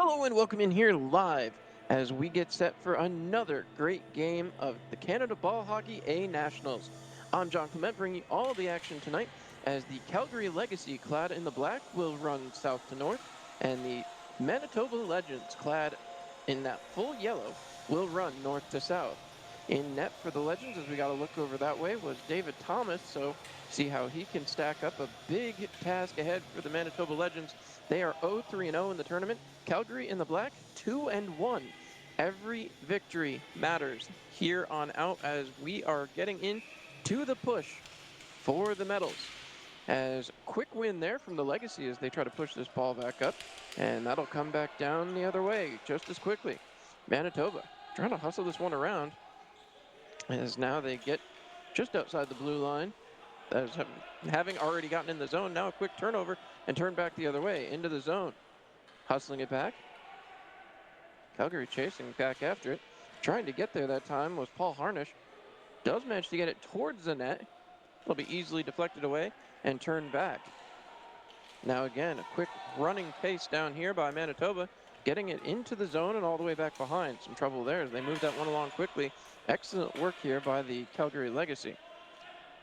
Hello and welcome in here live as we get set for another great game of the Canada Ball Hockey A Nationals. I'm John Clement bringing you all the action tonight as the Calgary Legacy clad in the black will run south to north and the Manitoba Legends clad in that full yellow will run north to south. In net for the Legends, as we got to look over that way, was David Thomas, so see how he can stack up. A big task ahead for the Manitoba Legends. They are 0-3-0 in the tournament. Calgary in the black, 2-1. Every victory matters here on out as we are getting in to the push for the medals. As quick win there from the Legacy as they try to push this ball back up, and that'll come back down the other way just as quickly. Manitoba trying to hustle this one around as now they get just outside the blue line. As having already gotten in the zone, now a quick turnover and turn back the other way into the zone. Hustling it back. Calgary chasing back after it. Trying to get there that time was Paul Harnish. Does manage to get it towards the net. It'll be easily deflected away and turned back. Now again, a quick running pace down here by Manitoba, getting it into the zone and all the way back behind. Some trouble there as they move that one along quickly. Excellent work here by the Calgary Legacy.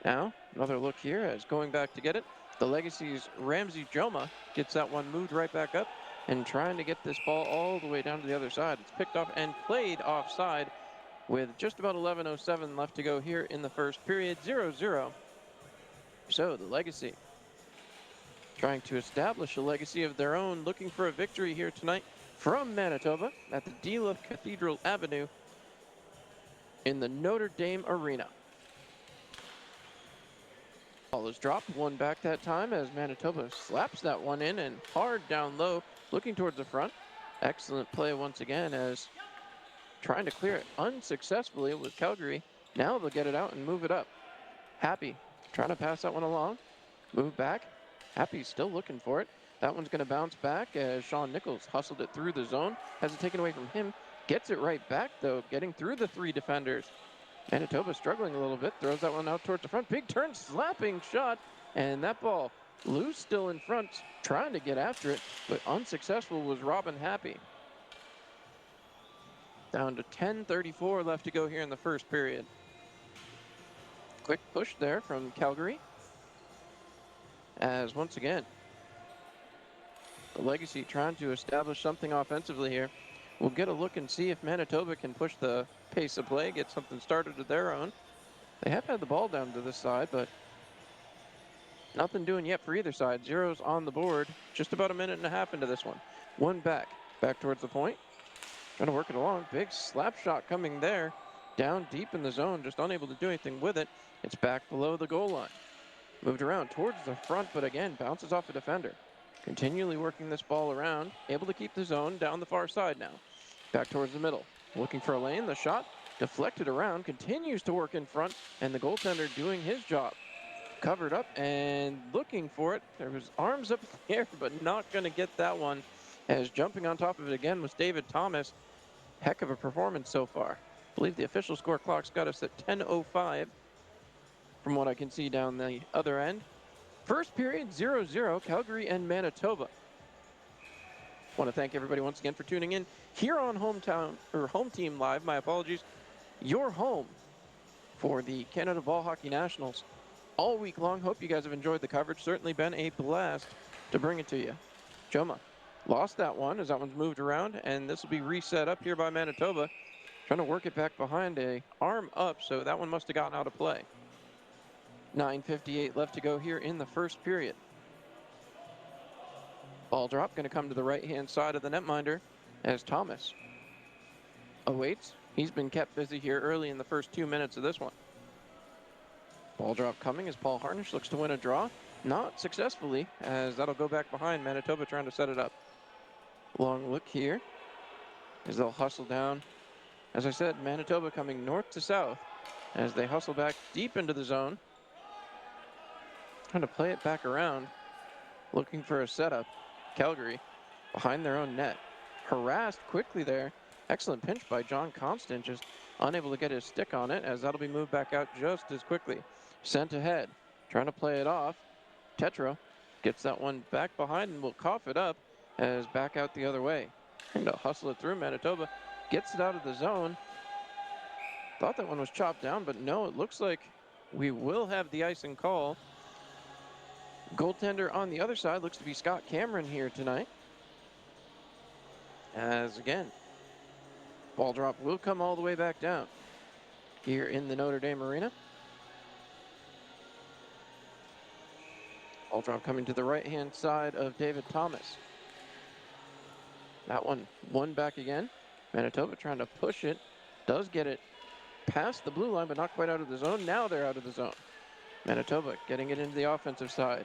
Now, another look here as going back to get it. The Legacy's Ramsey Joma gets that one moved right back up and trying to get this ball all the way down to the other side. It's picked off and played offside with just about 11:07 left to go here in the first period, 0-0. So the Legacy trying to establish a legacy of their own, looking for a victory here tonight from Manitoba at the Dela Cathedral Avenue in the Notre Dame Arena. Ball is dropped, one back that time as Manitoba slaps that one in and hard down low, looking towards the front. Excellent play once again as trying to clear it unsuccessfully with Calgary. Now they'll get it out and move it up. Happy trying to pass that one along, move back. Happy's still looking for it. That one's going to bounce back as Sean Nichols hustled it through the zone, has it taken away from him, gets it right back though, getting through the three defenders. Manitoba struggling a little bit, throws that one out towards the front. Big turn, slapping shot, and that ball loose still in front, trying to get after it, but unsuccessful was Robin Happy. Down to 10:34 left to go here in the first period. Quick push there from Calgary. As once again, the Legacy trying to establish something offensively here. We'll get a look and see if Manitoba can push the pace of play, get something started of their own. They have had the ball down to this side, but nothing doing yet for either side. Zeros on the board, just about a minute and a half into this one. One back towards the point. Trying to work it along. Big slap shot coming there. Down deep in the zone, just unable to do anything with it. It's back below the goal line. Moved around towards the front, but again, bounces off a defender. Continually working this ball around, able to keep the zone down the far side now. Back towards the middle, looking for a lane, the shot deflected around, continues to work in front, and the goaltender doing his job. Covered up and looking for it. There was arms up in the air, but not going to get that one, as jumping on top of it again was David Thomas. Heck of a performance so far. I believe the official score clock's got us at 10:05 from what I can see down the other end. First period, 0-0, Calgary and Manitoba. Want to thank everybody once again for tuning in here on Home Team Live. My apologies. Your home for the Canada Ball Hockey Nationals all week long. Hope you guys have enjoyed the coverage. Certainly been a blast to bring it to you. Joma lost that one as that one's moved around, and this will be reset up here by Manitoba. Trying to work it back behind a arm up, so that one must have gotten out of play. 9:58 left to go here in the first period. Ball drop going to come to the right-hand side of the netminder as Thomas awaits. He's been kept busy here early in the first 2 minutes of this one. Ball drop coming as Paul Harnish looks to win a draw. Not successfully, as that'll go back behind. Manitoba trying to set it up. Long look here as they'll hustle down. As I said, Manitoba coming north to south as they hustle back deep into the zone. Trying to play it back around, looking for a setup. Calgary behind their own net. Harassed quickly there. Excellent pinch by John Constant, just unable to get his stick on it, as that'll be moved back out just as quickly. Sent ahead, trying to play it off. Tetro gets that one back behind and will cough it up as back out the other way. Trying to hustle it through. Manitoba gets it out of the zone. Thought that one was chopped down, but no, it looks like we will have the icing call. Goaltender on the other side looks to be Scott Cameron here tonight. As again, ball drop will come all the way back down here in the Notre Dame Arena. Ball drop coming to the right-hand side of David Thomas. That one back again. Manitoba trying to push it. Does get it past the blue line, but not quite out of the zone. Now they're out of the zone. Manitoba getting it into the offensive side.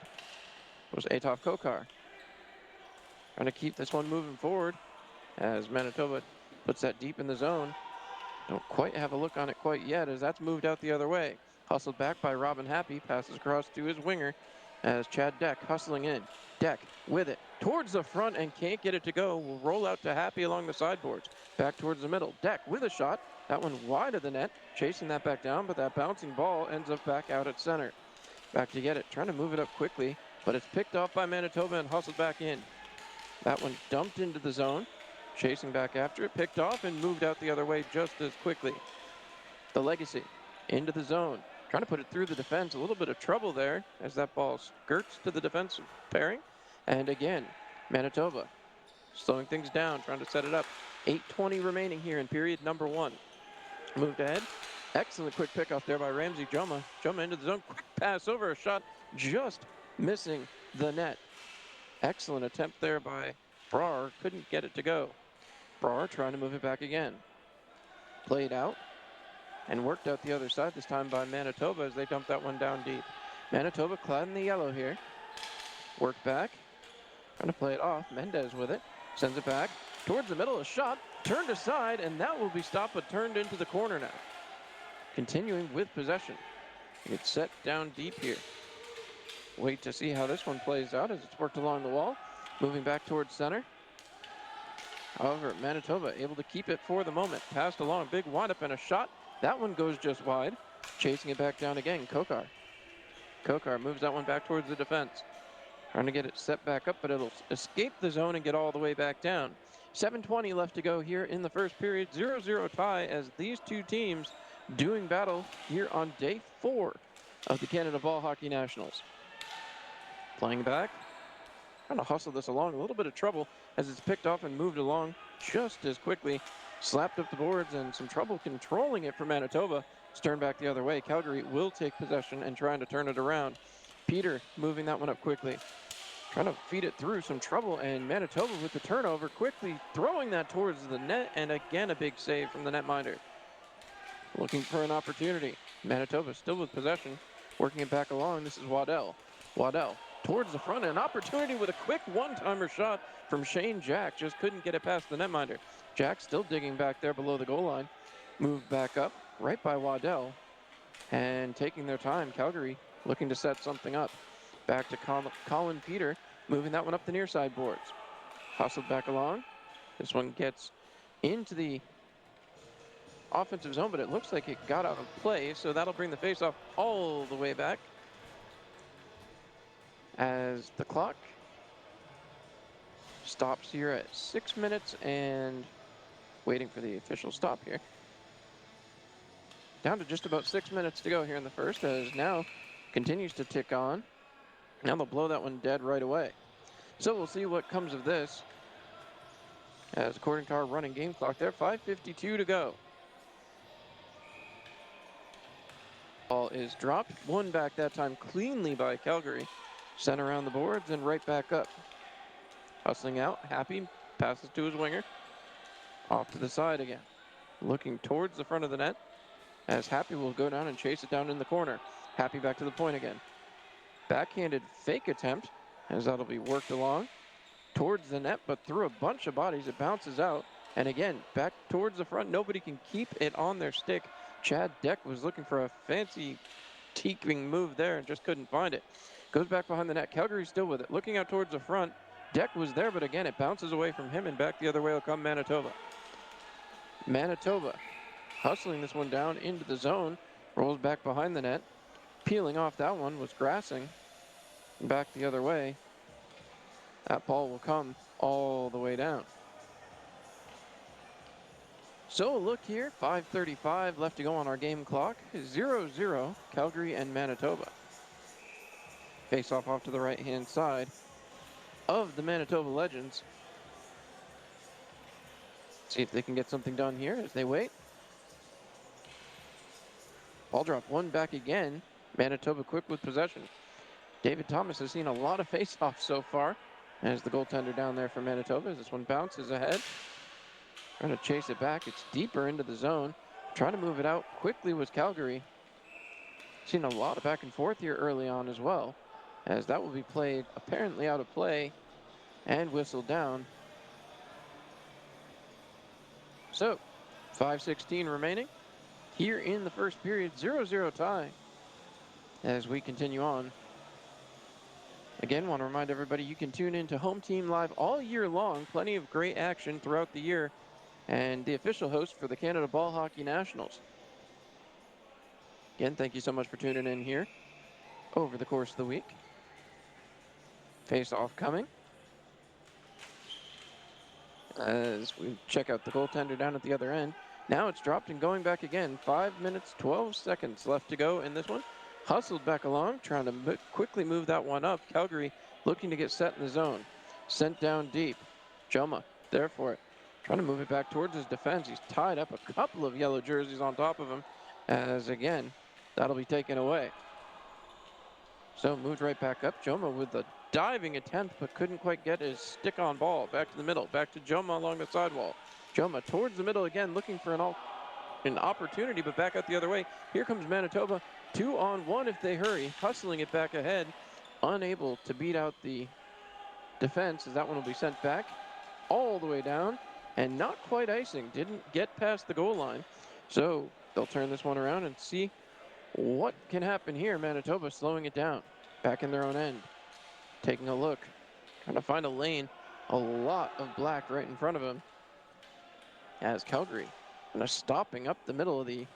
It was Atov Kokar. Trying to keep this one moving forward as Manitoba puts that deep in the zone. Don't quite have a look on it quite yet as that's moved out the other way. Hustled back by Robin Happy. Passes across to his winger as Chad Deck hustling in. Deck with it towards the front and can't get it to go. Will roll out to Happy along the sideboards. Back towards the middle. Deck with a shot. That one wide of the net. Chasing that back down, but that bouncing ball ends up back out at center. Back to get it. Trying to move it up quickly, but it's picked off by Manitoba and hustled back in. That one dumped into the zone. Chasing back after it. Picked off and moved out the other way just as quickly. The Legacy into the zone. trying to put it through the defense. A little bit of trouble there as that ball skirts to the defensive pairing. And again, Manitoba slowing things down, trying to set it up. 8:20 remaining here in period number 1. Moved ahead. Excellent quick pickoff there by Ramsey Joma. Joma into the zone. Quick pass over a shot, just missing the net. Excellent attempt there by Brar. Couldn't get it to go. Brar trying to move it back again. Played out and worked out the other side, this time by Manitoba as they dumped that one down deep. Manitoba clad in the yellow here. Work back. Trying to play it off. Mendez with it. Sends it back towards the middle. A shot turned aside, and that will be stopped but turned into the corner now. Continuing with possession. It's set down deep here. Wait to see how this one plays out as it's worked along the wall. Moving back towards center. However, Manitoba able to keep it for the moment. Passed along, big windup and a shot. That one goes just wide. Chasing it back down again, Kokar. Kokar moves that one back towards the defense. Trying to get it set back up, but it'll escape the zone and get all the way back down. 7:20 left to go here in the first period. 0-0 tie as these two teams doing battle here on day 4 of the Canada Ball Hockey Nationals. Playing back. Trying to hustle this along. A little bit of trouble as it's picked off and moved along just as quickly. Slapped up the boards and some trouble controlling it for Manitoba. It's turned back the other way. Calgary will take possession and trying to turn it around. Peter moving that one up quickly. Trying to feed it through, some trouble, and Manitoba with the turnover, quickly throwing that towards the net, and again a big save from the netminder. Looking for an opportunity. Manitoba still with possession, working it back along. This is Waddell. Waddell towards the front, an opportunity with a quick one-timer shot from Shane Jack. Just couldn't get it past the netminder. Jack still digging back there below the goal line. Moved back up, right by Waddell, and taking their time. Calgary looking to set something up. Back to Colin Peter, moving that one up the near side boards. Hustled back along. This one gets into the offensive zone, but it looks like it got out of play, so that'll bring the faceoff all the way back. As the clock stops here at 6 minutes and waiting for the official stop here. Down to just about 6 minutes to go here in the first, as now continues to tick on. Now they'll blow that one dead right away. So we'll see what comes of this. As according to our running game clock there, 5:52 to go. Ball is dropped. One back that time cleanly by Calgary. Sent around the boards and right back up. Hustling out, Happy passes to his winger. Off to the side again. Looking towards the front of the net. As Happy will go down and chase it down in the corner. Happy back to the point again. Backhanded fake attempt, as that'll be worked along towards the net, but through a bunch of bodies, it bounces out. And again, back towards the front. Nobody can keep it on their stick. Chad Deck was looking for a fancy teeping move there and just couldn't find it. Goes back behind the net. Calgary's still with it. Looking out towards the front. Deck was there, but again, it bounces away from him, and back the other way will come Manitoba. Manitoba hustling this one down into the zone. Rolls back behind the net. Peeling off that one was Grassing. Back the other way. That ball will come all the way down. So look here, 5:35 left to go on our game clock. 0-0, Calgary and Manitoba. Face off to the right-hand side of the Manitoba Legends. See if they can get something done here as they wait. Ball drop, one back again. Manitoba quick with possession. David Thomas has seen a lot of face-offs so far. As the goaltender down there for Manitoba, as this one bounces ahead. Trying to chase it back. It's deeper into the zone. Trying to move it out quickly was Calgary. Seen a lot of back and forth here early on as well. As that will be played apparently out of play and whistled down. So, 5:16 remaining. Here in the first period, 0-0 tie. As we continue on. Again, want to remind everybody you can tune in to Home Team Live all year long. Plenty of great action throughout the year. And the official host for the Canada Ball Hockey Nationals. Again, thank you so much for tuning in here over the course of the week. Face-off coming. As we check out the goaltender down at the other end. Now it's dropped and going back again. 5 minutes, 12 seconds left to go in this one. Hustled back along, trying to quickly move that one up. Calgary looking to get set in the zone. Sent down deep. Joma there for it. Trying to move it back towards his defense. He's tied up a couple of yellow jerseys on top of him. As again, that'll be taken away. So moved right back up. Joma with a diving attempt, but couldn't quite get his stick on ball. Back to the middle. Back to Joma along the sidewall. Joma towards the middle again, looking for an opportunity, but back out the other way. Here comes Manitoba. 2-on-1 if they hurry. Hustling it back ahead. Unable to beat out the defense as that one will be sent back all the way down. And not quite icing. Didn't get past the goal line. So they'll turn this one around and see what can happen here. Manitoba slowing it down. Back in their own end. Taking a look. Trying to find a lane. A lot of black right in front of him. As Calgary kind of stopping up the middle of the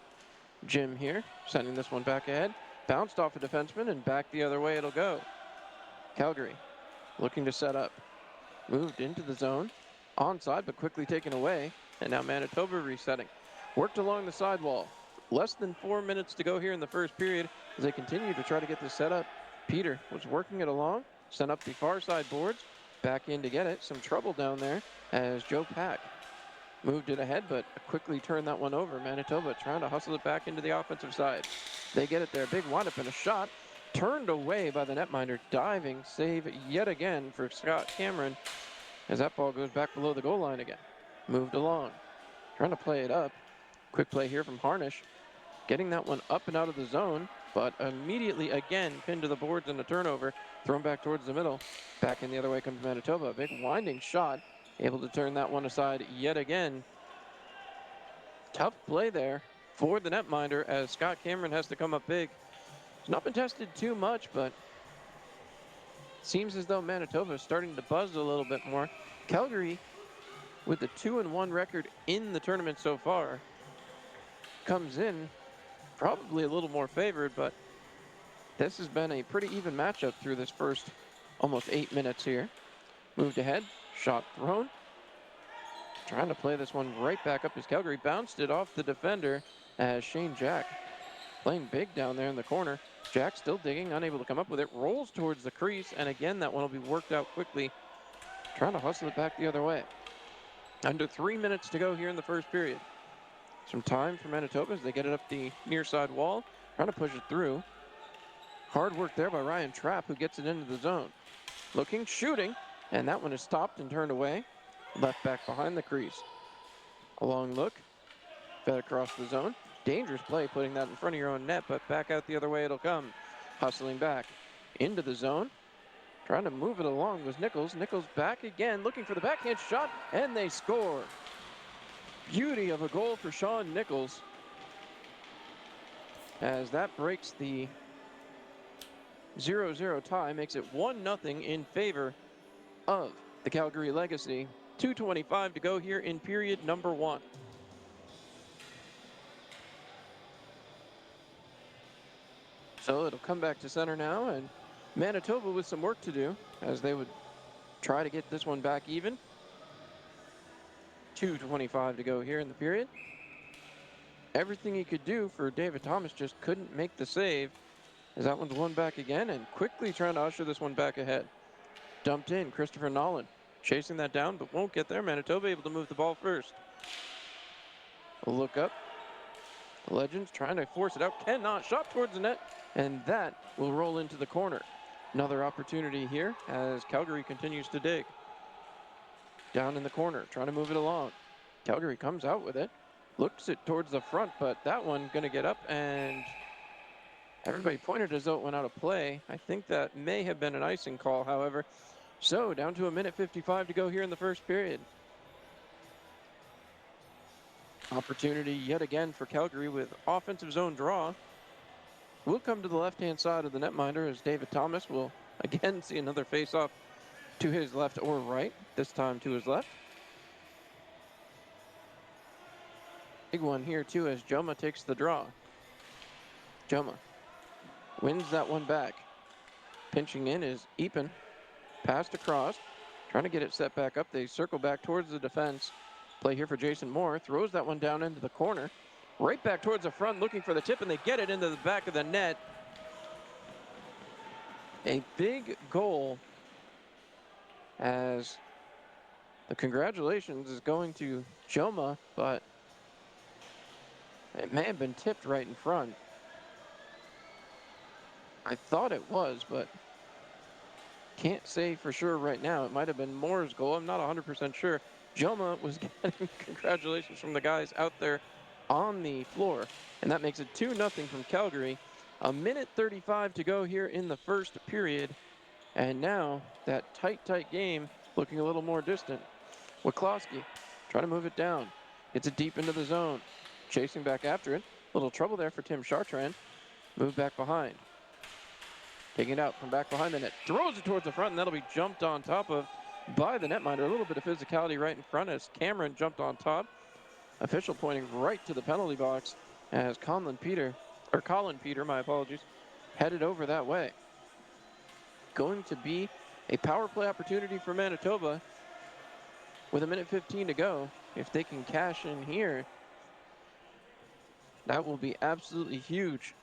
gym here. Sending this one back ahead. Bounced off a defenseman and back the other way it'll go. Calgary looking to set up. Moved into the zone. Onside, but quickly taken away. And now Manitoba resetting. Worked along the sidewall. Less than 4 minutes to go here in the first period as they continue to try to get this set up. Peter was working it along. Sent up the far side boards. Back in to get it. Some trouble down there as Joe Pack moved it ahead, but quickly turned that one over. Manitoba trying to hustle it back into the offensive side. They get it there. Big windup and a shot. Turned away by the netminder. Diving save yet again for Scott Cameron as that ball goes back below the goal line again. Moved along. Trying to play it up. Quick play here from Harnish. Getting that one up and out of the zone, but immediately again pinned to the boards and a turnover. Thrown back towards the middle. Back in the other way comes Manitoba. A big winding shot. Able to turn that one aside yet again. Tough play there for the netminder as Scott Cameron has to come up big. It's not been tested too much, but seems as though Manitoba is starting to buzz a little bit more. Calgary, with the 2-1 record in the tournament so far, comes in probably a little more favored, but this has been a pretty even matchup through this first almost 8 minutes here. Moved ahead, shot thrown. Trying to play this one right back up as Calgary bounced it off the defender as Shane Jack playing big down there in the corner. Jack still digging, unable to come up with it. Rolls towards the crease, and again, that one will be worked out quickly. Trying to hustle it back the other way. Under 3 minutes to go here in the first period. Some time for Manitoba as they get it up the near side wall. Trying to push it through. Hard work there by Ryan Trapp, who gets it into the zone. Looking, shooting, and that one is stopped and turned away. Left back behind the crease. A long look. Fed across the zone. Dangerous play putting that in front of your own net, but back out the other way it'll come. Hustling back into the zone. Trying to move it along was Nichols. Nichols back again, looking for the backhand shot, and they score. Beauty of a goal for Sean Nichols. As that breaks the 0-0 tie, makes it 1-0 in favor of the Calgary Legacy. 2:25 to go here in period number 1. So it'll come back to center now, and Manitoba with some work to do as they would try to get this one back even. 2:25 to go here in the period. Everything he could do for David Thomas, just couldn't make the save as that one's won back again, and quickly trying to usher this one back ahead. Dumped in, Christopher Nolan chasing that down, but won't get there. Manitoba able to move the ball first. A look up. The Legends trying to force it out, cannot. Shot towards the net, and that will roll into the corner. Another opportunity here as Calgary continues to dig. Down in the corner, trying to move it along. Calgary comes out with it. Looks it towards the front, but that one going to get up, and everybody pointed as though it went out of play. I think that may have been an icing call, however. So down to 1:55 to go here in the first period. Opportunity yet again for Calgary with offensive zone draw. We'll come to the left-hand side of the netminder as David Thomas will again see another face-off to his left or right, this time to his left. Big one here too as Joma takes the draw. Joma wins that one back. Pinching in is Epen. Passed across. Trying to get it set back up. They circle back towards the defense. Play here for Jason Moore. Throws that one down into the corner. Right back towards the front, looking for the tip, and they get it into the back of the net. A big goal, as the congratulations is going to Joma, but it may have been tipped right in front. I thought it was, but can't say for sure right now. It might have been Moore's goal. I'm not 100% sure. Joma was getting congratulations from the guys out there on the floor, and that makes it 2-0 from Calgary. A minute 35 to go here in the first period, and now that tight game looking a little more distant. Wachlowski trying to move it down. Gets it deep into the zone. Chasing back after it. Little trouble there for Tim Chartrand. Move back behind. Taking it out from back behind the net. Throws it towards the front, and that'll be jumped on top of by the netminder. A little bit of physicality right in front as Cameron jumped on top. Official pointing right to the penalty box as Colin Peter, my apologies, headed over that way. Going to be a power play opportunity for Manitoba with a minute 15 to go. If they can cash in here, that will be absolutely huge.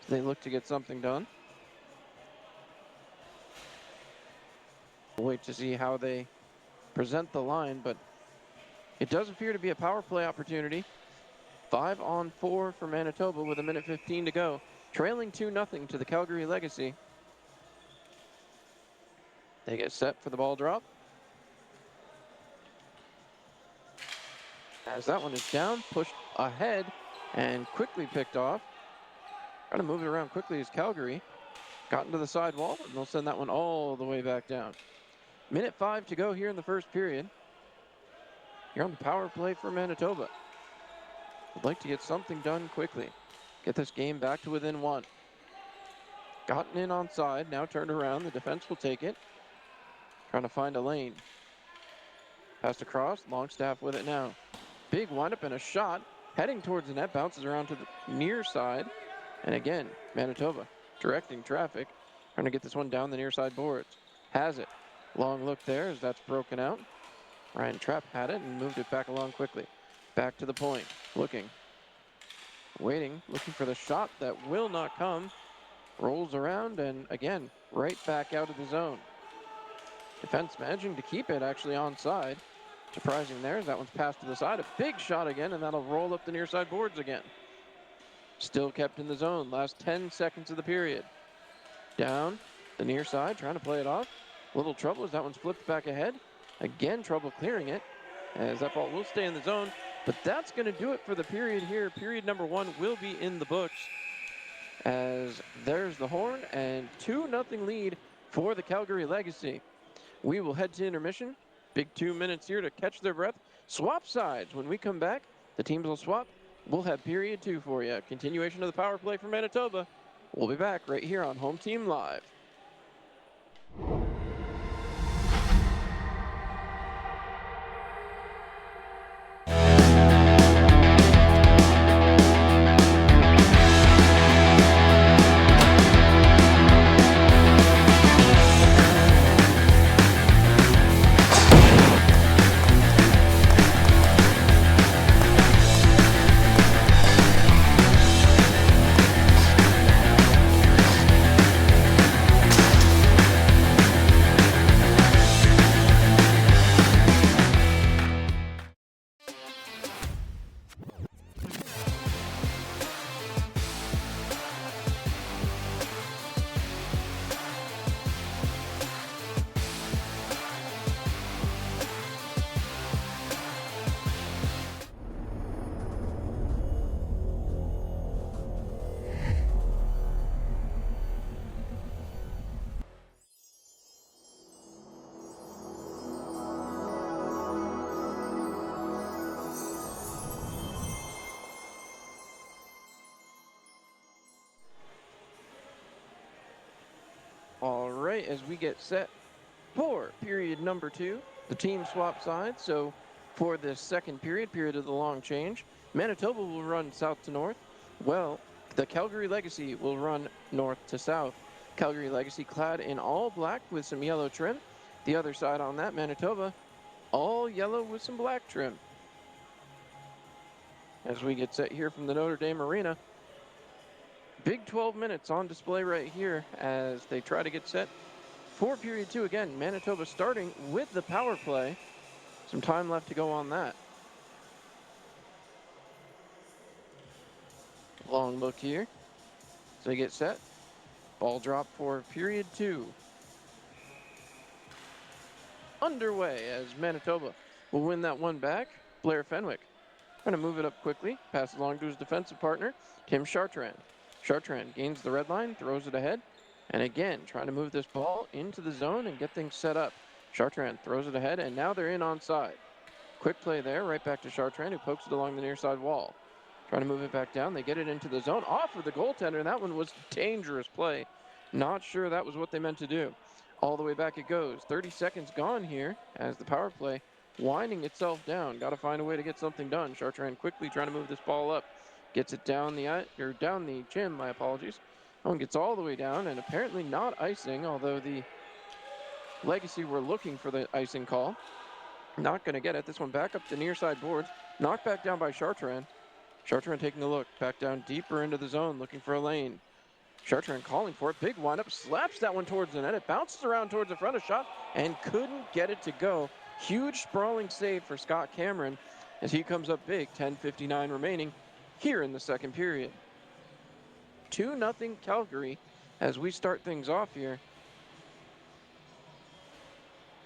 They look to get something done. We'll wait to see how they present the line, but it does appear to be a power play opportunity. 5-on-4 for Manitoba with a minute 15 to go. Trailing 2-0 to the Calgary Legacy. They get set for the ball drop. As that one is down, pushed ahead, and quickly picked off. Trying to move it around quickly as Calgary got into the sidewall, and they'll send that one all the way back down. Minute 5 to go here in the first period. Here on the power play for Manitoba. Would like to get something done quickly. Get this game back to within 1. Gotten in onside, now turned around. The defense will take it. Trying to find a lane. Passed across, Longstaff with it now. Big windup and a shot. Heading towards the net, bounces around to the near side. And again, Manitoba directing traffic. Trying to get this one down the near side boards. Has it. Long look there as that's broken out. Ryan Trapp had it and moved it back along quickly. Back to the point. Looking. Waiting. Looking for the shot that will not come. Rolls around and again, right back out of the zone. Defense managing to keep it actually onside. Surprising there as that one's passed to the side. A big shot again, and that'll roll up the near side boards again. Still kept in the zone. Last 10 seconds of the period. Down the near side, trying to play it off. Little trouble as that one's flipped back ahead. Again, trouble clearing it as that ball will stay in the zone. But that's going to do it for the period here. Period number 1 will be in the books as there's the horn and 2-0 lead for the Calgary Legacy. We will head to intermission. Big 2 minutes here to catch their breath. Swap sides. When we come back, the teams will swap. We'll have period 2 for you. Continuation of the power play for Manitoba. We'll be back right here on Home Team Live. All right, as we get set for period number 2, the team swap sides. So for this second period of the long change, Manitoba will run south to north. Well, the Calgary Legacy will run north to south. Calgary Legacy clad in all black with some yellow trim. The other side on that, Manitoba, all yellow with some black trim. As we get set here from the Notre Dame Arena, big 12 minutes on display right here as they try to get set for period 2 again. Manitoba starting with the power play. Some time left to go on that. Long look here. So they get set. Ball drop for period 2. Underway as Manitoba will win that one back. Blair Fenwick trying to move it up quickly. Pass along to his defensive partner, Tim Chartrand. Chartrand gains the red line, throws it ahead. And again, trying to move this ball into the zone and get things set up. Chartrand throws it ahead, and now they're in onside. Quick play there, right back to Chartrand, who pokes it along the near side wall. Trying to move it back down. They get it into the zone off of the goaltender, and that one was dangerous play. Not sure that was what they meant to do. All the way back it goes. 30 seconds gone here as the power play winding itself down. Got to find a way to get something done. Chartrand quickly trying to move this ball up. Gets it down the chin, my apologies. That one gets all the way down, and apparently not icing, although the Legacy were looking for the icing call. Not going to get it. This one back up the near side boards. Knocked back down by Chartrand. Chartrand taking a look. Back down deeper into the zone, looking for a lane. Chartrand calling for it. Big windup. Slaps that one towards the net. It bounces around towards the front of shot and couldn't get it to go. Huge sprawling save for Scott Cameron as he comes up big. 10:59 remaining here in the second period. 2-0 Calgary as we start things off here.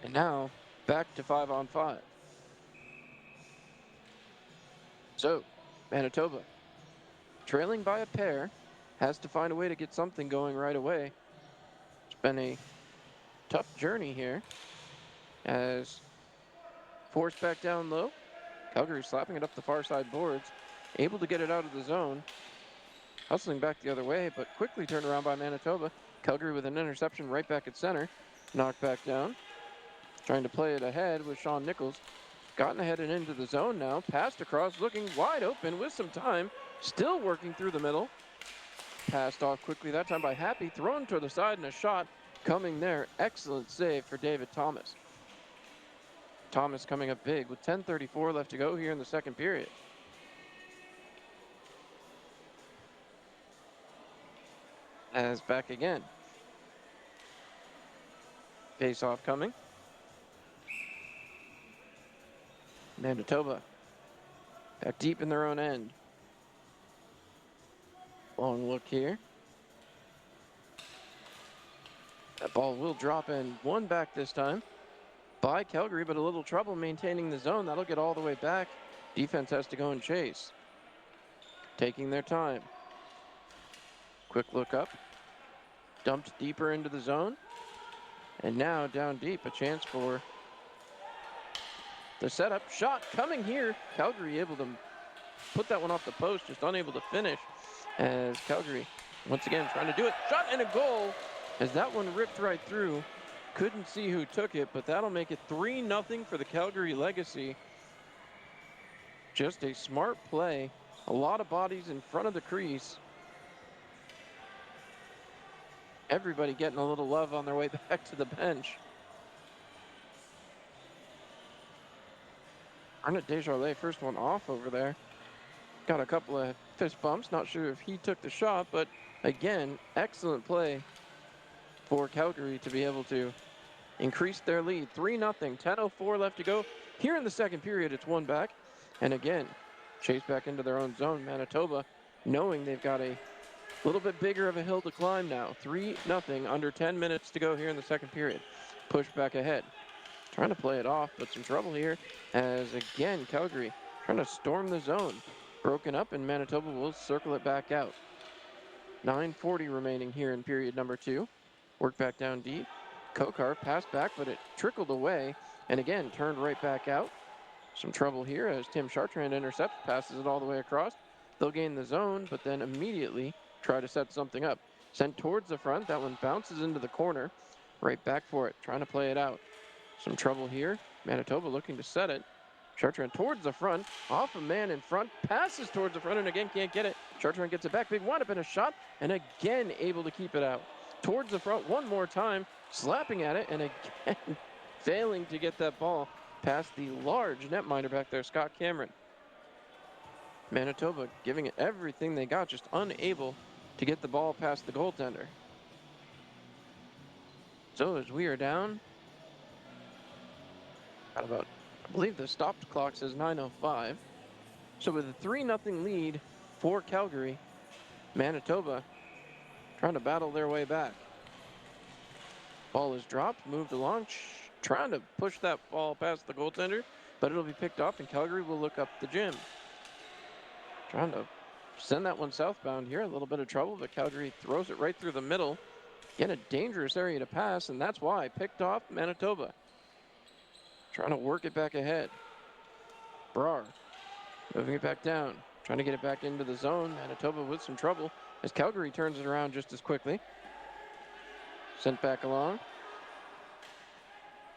And now back to 5-on-5. So Manitoba, trailing by a pair, has to find a way to get something going right away. It's been a tough journey here as forced back down low. Calgary slapping it up the far side boards, able to get it out of the zone. Hustling back the other way, but quickly turned around by Manitoba. Calgary with an interception right back at center. Knocked back down. Trying to play it ahead with Sean Nichols. Gotten ahead and into the zone now. Passed across, looking wide open with some time. Still working through the middle. Passed off quickly that time by Happy. Thrown to the side and a shot coming there. Excellent save for David Thomas. Thomas coming up big with 10:34 left to go here in the second period. As back again. Face off coming. Manitoba back deep in their own end. Long look here. That ball will drop in. One back this time by Calgary, but a little trouble maintaining the zone. That'll get all the way back. Defense has to go and chase. Taking their time. Quick look up. Dumped deeper into the zone. And now down deep, a chance for the setup. Shot coming here. Calgary able to put that one off the post, just unable to finish as Calgary once again trying to do it. Shot and a goal as that one ripped right through. Couldn't see who took it, but that'll make it 3-0 for the Calgary Legacy. Just a smart play. A lot of bodies in front of the crease. Everybody getting a little love on their way back to the bench. Arnett Desjardins, first one off over there. Got a couple of fist bumps. Not sure if he took the shot, but again, excellent play for Calgary to be able to increase their lead. 3-0, 10:04 left to go. Here in the second period, it's one back. And again, chase back into their own zone. Manitoba, knowing they've got a little bit bigger of a hill to climb now. 3-0, under 10 minutes to go here in the second period. Push back ahead. Trying to play it off, but some trouble here as, again, Calgary trying to storm the zone. Broken up, and Manitoba will circle it back out. 9:40 remaining here in period number 2. Work back down deep. Kokar passed back, but it trickled away, and again, turned right back out. Some trouble here as Tim Chartrand intercepts, passes it all the way across. They'll gain the zone, but then immediately try to set something up. Sent towards the front. That one bounces into the corner. Right back for it, trying to play it out. Some trouble here. Manitoba looking to set it. Chartrand towards the front, off a man in front, passes towards the front, and again can't get it. Chartrand gets it back, big windup and a shot, and again able to keep it out. Towards the front one more time, slapping at it, and again failing to get that ball past the large netminder back there, Scott Cameron. Manitoba giving it everything they got, just unable to get the ball past the goaltender. So as we are down, got about, I believe the stopped clock says 9:05. So with a 3-0 lead for Calgary, Manitoba trying to battle their way back. Ball is dropped, moved along, trying to push that ball past the goaltender, but it'll be picked off and Calgary will look up the gym. Trying to send that one southbound here, a little bit of trouble, but Calgary throws it right through the middle. Again, a dangerous area to pass, and that's why picked off Manitoba. Trying to work it back ahead. Brar moving it back down, trying to get it back into the zone. Manitoba with some trouble as Calgary turns it around just as quickly. Sent back along.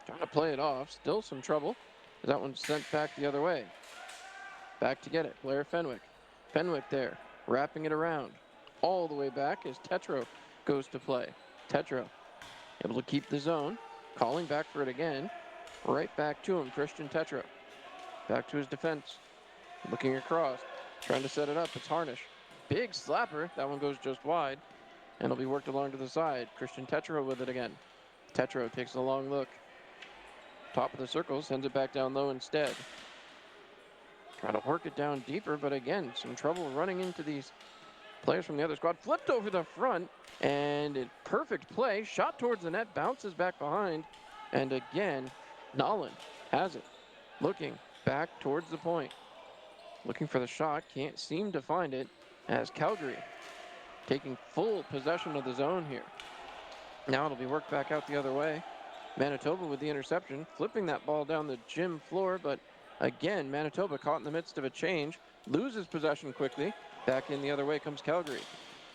Trying to play it off, still some trouble. That one's sent back the other way. Back to get it, Blair Fenwick. Fenwick there, wrapping it around. All the way back as Tetro goes to play. Tetro able to keep the zone, calling back for it again. Right back to him, Christian Tetro. Back to his defense. Looking across, trying to set it up. It's Harnish. Big slapper. That one goes just wide. And it'll be worked along to the side. Christian Tetro with it again. Tetro takes a long look. Top of the circle, sends it back down low instead. Trying to work it down deeper, but again, some trouble running into these players from the other squad. Flipped over the front, and a perfect play. Shot towards the net, bounces back behind. And again, Nolan has it. Looking back towards the point. Looking for the shot, can't seem to find it as Calgary taking full possession of the zone here. Now it'll be worked back out the other way. Manitoba with the interception, flipping that ball down the gym floor, but again, Manitoba caught in the midst of a change, loses possession quickly. Back in the other way comes Calgary.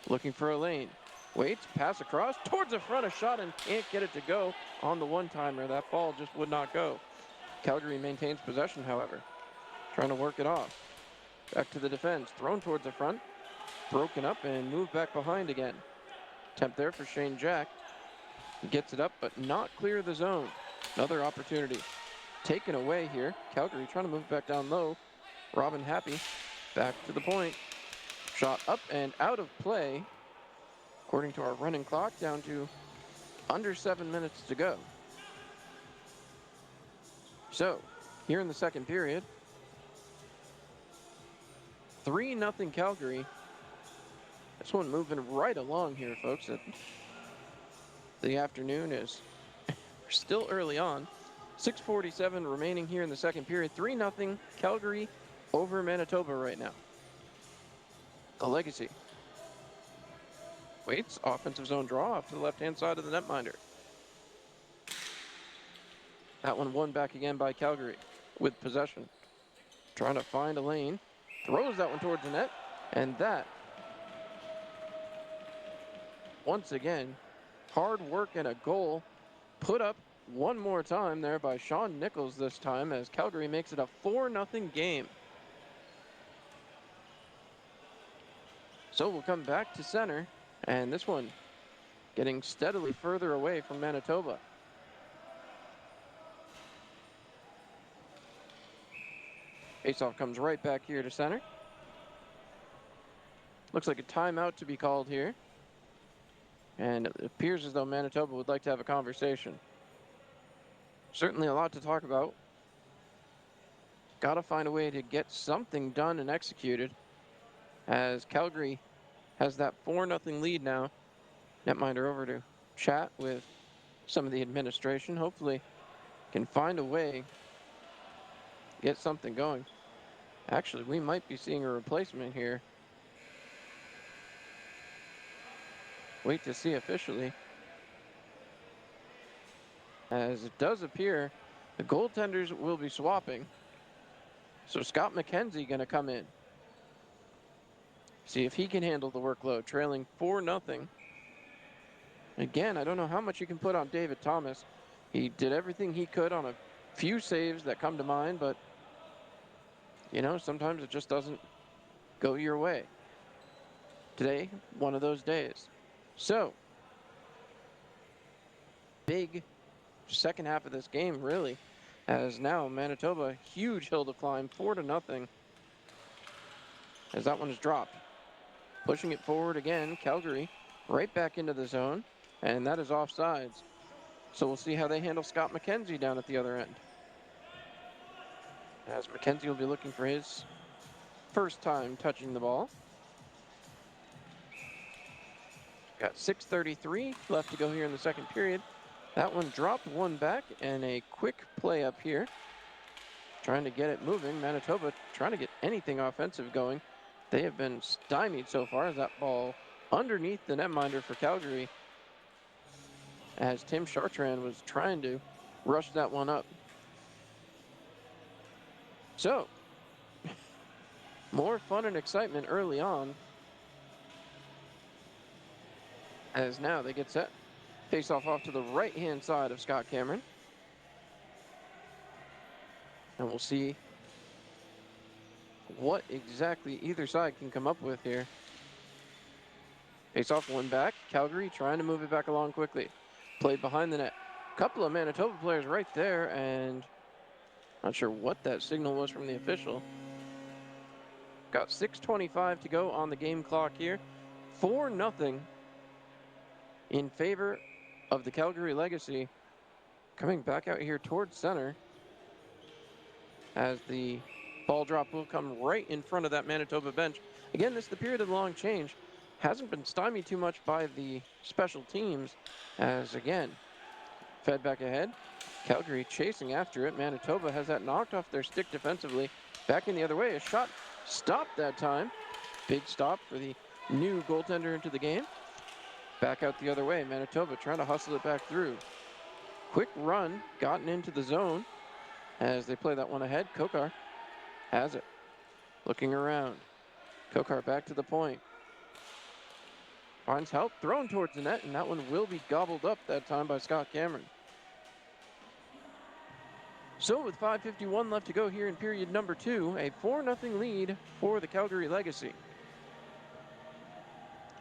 Looking for a lane. Waits, pass across, towards the front, a shot, and can't get it to go on the one-timer. That ball just would not go. Calgary maintains possession, however. Trying to work it off. Back to the defense, thrown towards the front, broken up and moved back behind again. Attempt there for Shane Jack. He gets it up, but not clear the zone. Another opportunity taken away here. Calgary trying to move back down low. Robin Happy back to the point. Shot up and out of play. According to our running clock, down to under 7 minutes to go. So, here in the second period, 3-0 Calgary. This one moving right along here, folks. The afternoon is still early on. 6:47 remaining here in the second period. 3-0 Calgary over Manitoba right now. The Legacy. Waits, offensive zone draw off to the left-hand side of the netminder. That one won back again by Calgary with possession. Trying to find a lane. Throws that one towards the net. And that, once again, hard work and a goal put up one more time there by Sean Nichols this time as Calgary makes it a 4-0 game. So we'll come back to center, and this one getting steadily further away from Manitoba. Faceoff comes right back here to center. Looks like a timeout to be called here. And it appears as though Manitoba would like to have a conversation. Certainly a lot to talk about. Got to find a way to get something done and executed as Calgary has that 4-0 lead now. Netminder over to chat with some of the administration. Hopefully can find a way to get something going. Actually, we might be seeing a replacement here. Wait to see officially. As it does appear, the goaltenders will be swapping. So Scott McKenzie going to come in. See if he can handle the workload, trailing 4-0. Again, I don't know how much you can put on David Thomas. He did everything he could on a few saves that come to mind, but, you know, sometimes it just doesn't go your way. Today, one of those days. So, big second half of this game, really, As now Manitoba, huge hill to climb, 4-0, as that one is dropped. Pushing it forward again, Calgary right back into the zone, and that is offsides. So we'll see how they handle Scott McKenzie down at the other end. As McKenzie will be looking for his first time touching the ball. Got 6:33 left to go here in the second period. That one dropped one back, and a quick play up here. Trying to get it moving. Manitoba trying to get anything offensive going. They have been stymied so far as that ball underneath the netminder for Calgary, as Tim Chartrand was trying to rush that one up. So, more fun and excitement early on, as now they get set. Face-off off to the right-hand side of Scott Cameron. And we'll see what exactly either side can come up with here. Face-off one back. Calgary trying to move it back along quickly. Played behind the net. Couple of Manitoba players right there, and not sure what that signal was from the official. Got 6:25 to go on the game clock here. 4-0 in favor of the Calgary Legacy. Coming back out here towards center, as the ball drop will come right in front of that Manitoba bench. Again, this is the period of the long change. Hasn't been stymied too much by the special teams, as again, fed back ahead. Calgary chasing after it. Manitoba has that knocked off their stick defensively. Back in the other way, a shot stopped that time. Big stop for the new goaltender into the game. Back out the other way, Manitoba trying to hustle it back through. Quick run, gotten into the zone as they play that one ahead. Kokar has it. Looking around. Kokar back to the point. Finds help, thrown towards the net, and that one will be gobbled up that time by Scott Cameron. So with 5:51 left to go here in period number 2, a 4-0 lead for the Calgary Legacy.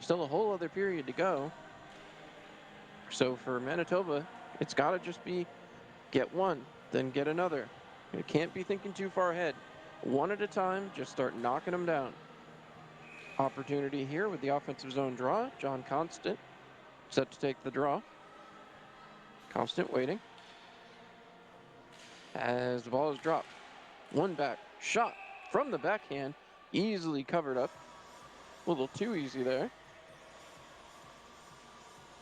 Still a whole other period to go. So for Manitoba, it's got to just be get one, then get another. You can't be thinking too far ahead. One at a time, just start knocking them down. Opportunity here with the offensive zone draw. John Constant set to take the draw. Constant waiting. As the ball is dropped. One back, shot from the backhand, easily covered up. A little too easy there.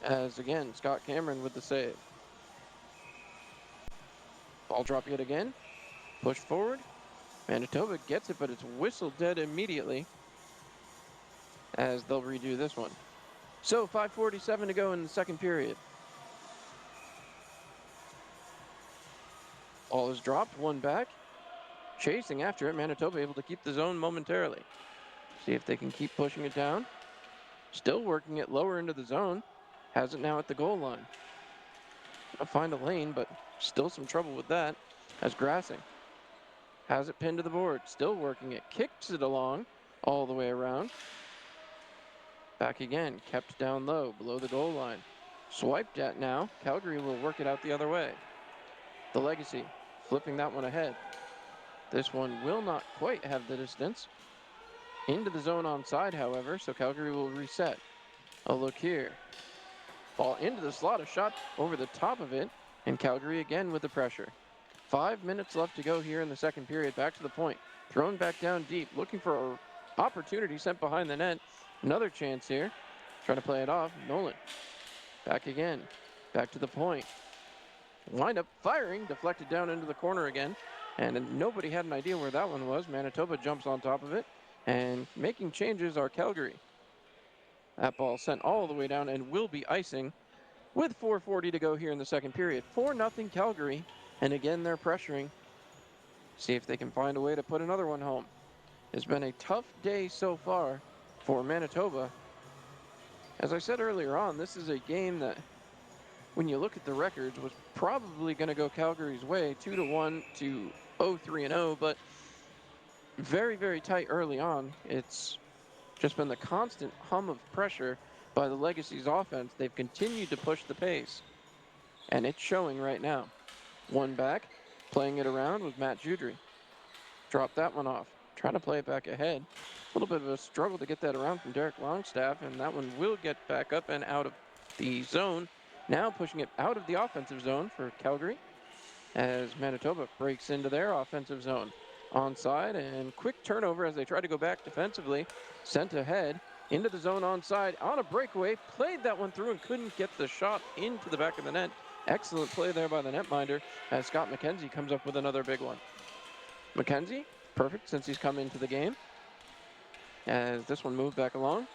As again, Scott Cameron with the save. Ball drop yet again. Push forward. Manitoba gets it, but it's whistled dead immediately, as they'll redo this one. So 5:47 to go in the second period. Ball is dropped, one back. Chasing after it, Manitoba able to keep the zone momentarily. See if they can keep pushing it down. Still working it lower into the zone. Has it now at the goal line. I'll find a lane, but still some trouble with that. As Grassing has it pinned to the board. Still working it. Kicks it along all the way around. Back again. Kept down low below the goal line. Swiped at now. Calgary will work it out the other way. The Legacy flipping that one ahead. This one will not quite have the distance. Into the zone onside, however, so Calgary will reset. A look here. Ball into the slot, a shot over the top of it, and Calgary again with the pressure. 5 minutes left to go here in the second period. Back to the point. Thrown back down deep, looking for an opportunity sent behind the net. Another chance here. Trying to play it off. Nolan. Back again. Back to the point. Wind up firing, deflected down into the corner again. And nobody had an idea where that one was. Manitoba jumps on top of it. And making changes are Calgary. That ball sent all the way down and will be icing with 4:40 to go here in the second period. 4-0 Calgary. And again, they're pressuring. See if they can find a way to put another one home. It's been a tough day so far for Manitoba. As I said earlier on, this is a game that, when you look at the records, was probably going to go Calgary's way, 2-1 to 0-3-0, but very, very tight early on. It's just been the constant hum of pressure by the Legacy's offense. They've continued to push the pace, and it's showing right now. One back, Playing it around with Matt Judry. Dropped that one off. Trying to play it back ahead. A little bit of a struggle to get that around from Derek Longstaff, and that one will get back up and out of the zone. Now pushing it out of the offensive zone for Calgary as Manitoba breaks into their offensive zone. Onside and quick turnover as they try to go back defensively. Sent ahead into the zone onside on a breakaway. Played that one through and couldn't get the shot into the back of the net. Excellent play there by the netminder as Scott McKenzie comes up with another big one. McKenzie, perfect since he's come into the game. As this one moved back along.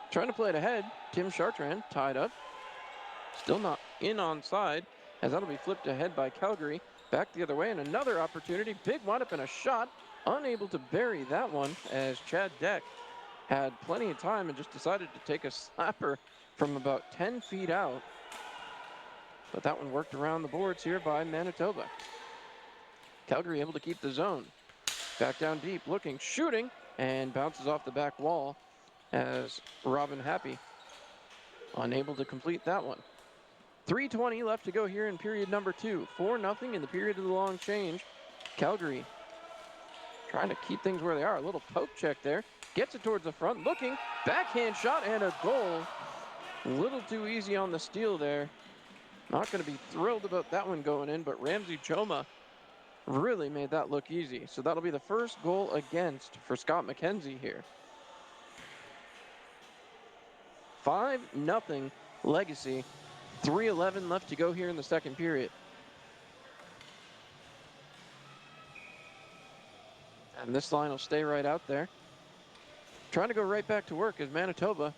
Trying to play it ahead. Tim Chartrand tied up. Still not in onside as that'll be flipped ahead by Calgary. Back the other way and another opportunity. Big windup and a shot. Unable to bury that one as Chad Deck had plenty of time and just decided to take a slapper from about 10 feet out. But that one worked around the boards here by Manitoba. Calgary able to keep the zone. Back down deep, looking, shooting, and bounces off the back wall as Robin Happy unable to complete that one. 3:20 left to go here in period number 2. 4-0 in the period of the long change. Calgary trying to keep things where they are. A little poke check there. Gets it towards the front, looking, backhand shot and a goal. A little too easy on the steal there. Not going to be thrilled about that one going in, but Ramsey Choma really made that look easy. So that'll be the first goal against for Scott McKenzie here. 5-0 Legacy. 3:11 left to go here in the second period. And this line will stay right out there. Trying to go right back to work as Manitoba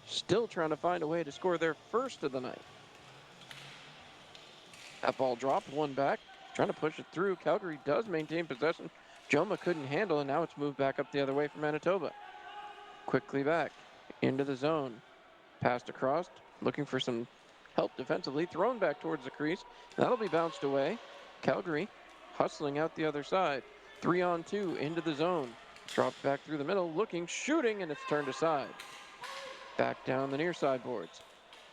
still trying to find a way to score their first of the night. That ball dropped, one back. Trying to push it through. Calgary does maintain possession. Joma couldn't handle, and now it's moved back up the other way for Manitoba. Quickly back into the zone. Passed across, looking for some help defensively. Thrown back towards the crease. That'll be bounced away. Calgary hustling out the other side. 3-on-2 into the zone. Dropped back through the middle, looking, shooting, and it's turned aside. Back down the near side boards.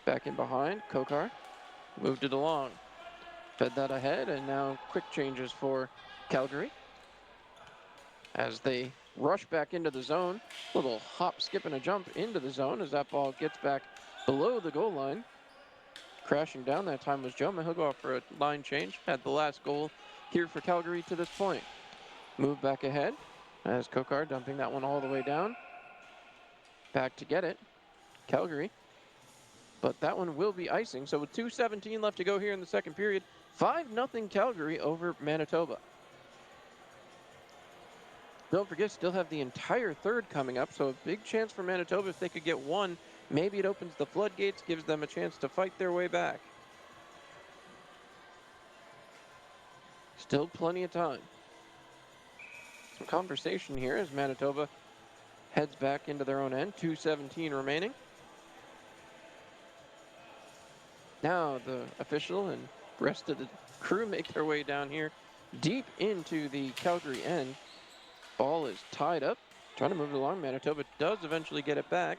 Back in behind, Kokar moved it along. Fed that ahead, and now quick changes for Calgary as they rush back into the zone. Little hop, skip, and a jump into the zone as that ball gets back below the goal line. Crashing down that time was Joma. He'll go off for a line change. Had the last goal here for Calgary to this point. Move back ahead as Kokar dumping that one all the way down. Back to get it. Calgary. But that one will be icing. So with 2:17 left to go here in the second period, 5-0 Calgary over Manitoba. Don't forget, still have the entire third coming up, so a big chance for Manitoba if they could get one. Maybe it opens the floodgates, gives them a chance to fight their way back. Still plenty of time. Some conversation here as Manitoba heads back into their own end. 2:17 remaining. Now the official and rest of the crew make their way down here deep into the Calgary end. Ball is tied up. Trying to move it along. Manitoba does eventually get it back.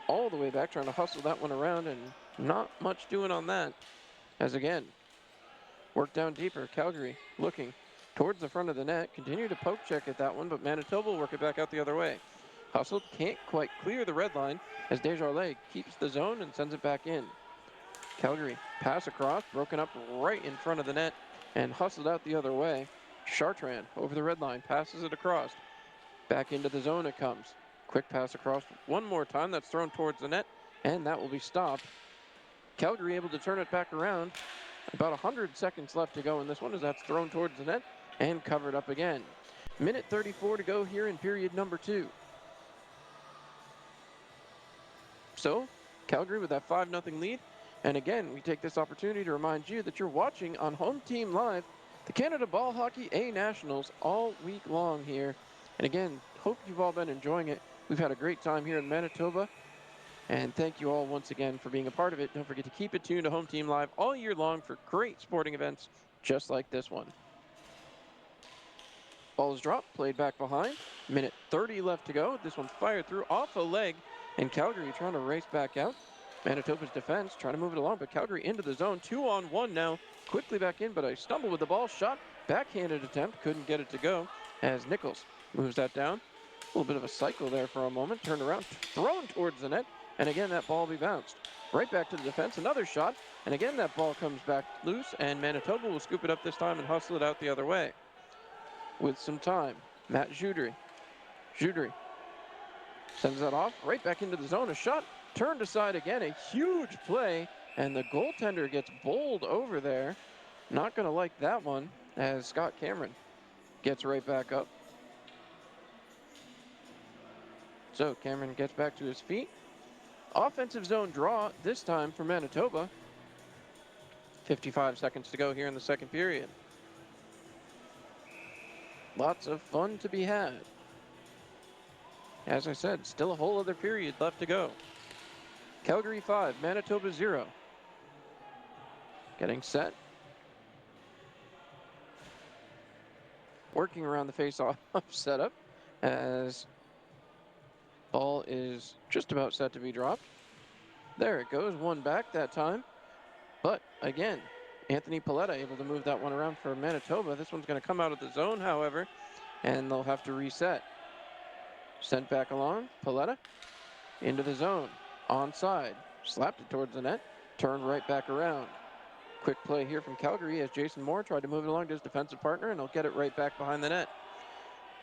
All the way back, trying to hustle that one around, and not much doing on that. As again, work down deeper. Calgary looking towards the front of the net. Continue to poke check at that one, but Manitoba will work it back out the other way. Hustled, can't quite clear the red line as Desjardins keeps the zone and sends it back in. Calgary pass across, broken up right in front of the net and hustled out the other way. Chartrand over the red line, passes it across. Back into the zone it comes. Quick pass across one more time. That's thrown towards the net, and that will be stopped. Calgary able to turn it back around. About 100 seconds left to go in this one as that's thrown towards the net and covered up again. Minute 34 to go here in period number 2. So, Calgary with that 5-0 lead. And again, we take this opportunity to remind you that you're watching on Home Team Live the Canada Ball Hockey A Nationals all week long here. And again, hope you've all been enjoying it. We've had a great time here in Manitoba. And thank you all once again for being a part of it. Don't forget to keep it tuned to Home Team Live all year long for great sporting events just like this one. Ball is dropped, played back behind. Minute 30 left to go. This one fired through off a leg, and Calgary trying to race back out. Manitoba's defense trying to move it along, but Calgary into the zone. 2-on-1 now. Quickly back in, but I stumble with the ball. Shot, backhanded attempt, couldn't get it to go as Nichols moves that down. A little bit of a cycle there for a moment. Turned around, thrown towards the net, and again that ball will be bounced. Right back to the defense, another shot, and again that ball comes back loose, and Manitoba will scoop it up this time and hustle it out the other way. With some time, Matt Joudry. Joudry sends that off, right back into the zone. A shot, turned aside again, a huge play, and the goaltender gets bowled over there. Not going to like that one, as Scott Cameron gets right back up. So Cameron gets back to his feet. Offensive zone draw, this time for Manitoba. 55 seconds to go here in the second period. Lots of fun to be had. As I said, still a whole other period left to go. Calgary 5, Manitoba 0. Getting set. Working around the face-off setup as ball is just about set to be dropped. There it goes, one back that time. But again, Anthony Paletta able to move that one around for Manitoba. This one's going to come out of the zone, however, and they'll have to reset. Sent back along, Paletta into the zone, onside, slapped it towards the net, turned right back around. Quick play here from Calgary as Jason Moore tried to move it along to his defensive partner, and he'll get it right back behind the net.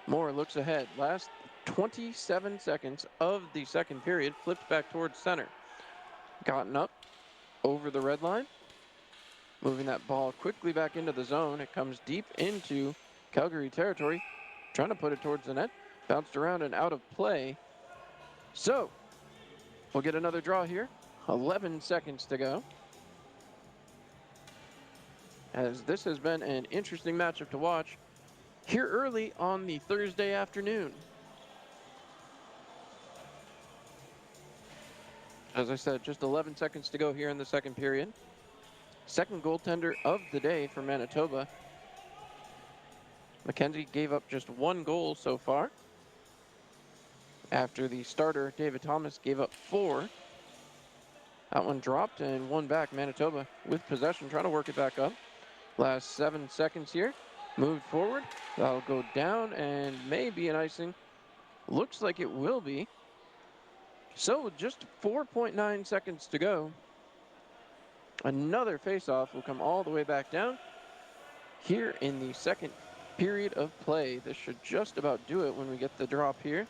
Moore looks ahead. Last 27 seconds of the second period, flipped back towards center. Gotten up over the red line, moving that ball quickly back into the zone. It comes deep into Calgary territory, trying to put it towards the net. Bounced around and out of play. So, we'll get another draw here. 11 seconds to go. As this has been an interesting matchup to watch here early on the Thursday afternoon. As I said, just 11 seconds to go here in the second period. Second goaltender of the day for Manitoba. McKenzie gave up just one goal so far, after the starter, David Thomas, gave up 4. That one dropped and one back. Manitoba with possession, trying to work it back up. Last 7 seconds here. Moved forward. That'll go down and maybe an icing. Looks like it will be. So with just 4.9 seconds to go, another faceoff will come all the way back down here in the second period of play. This should just about do it when we get the drop here.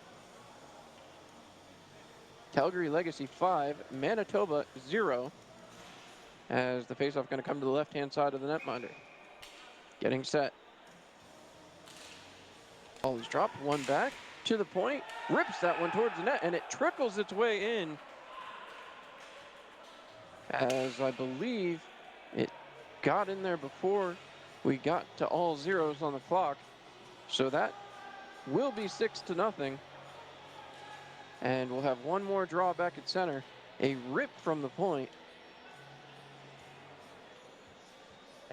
Calgary Legacy 5, Manitoba 0. As the faceoff going to come to the left-hand side of the netminder. Getting set. Ball is dropped, one back to the point, rips that one towards the net, and it trickles its way in. As I believe it got in there before we got to all zeros on the clock. So that will be 6-0. And we'll have one more draw back at center. A rip from the point.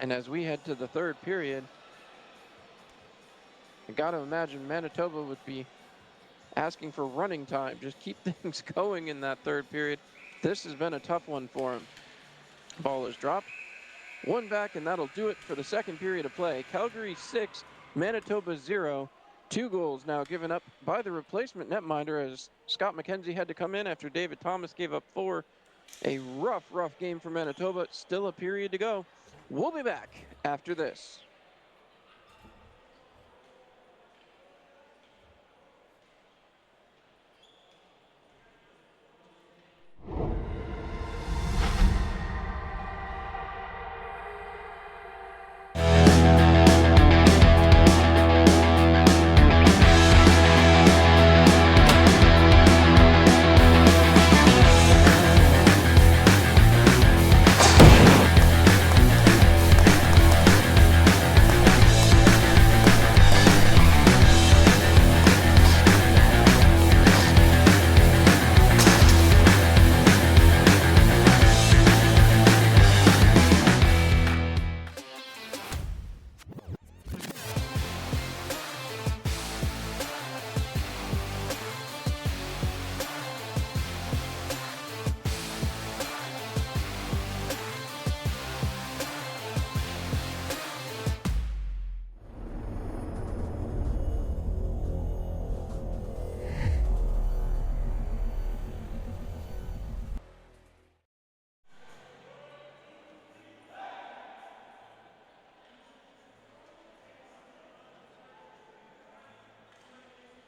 And as we head to the third period, I got to imagine Manitoba would be asking for running time. Just keep things going in that third period. This has been a tough one for him. Ball is dropped. One back, and that'll do it for the second period of play. Calgary 6, Manitoba 0. 2 goals now given up by the replacement netminder as Scott McKenzie had to come in after David Thomas gave up 4. A rough game for Manitoba. Still a period to go. We'll be back after this.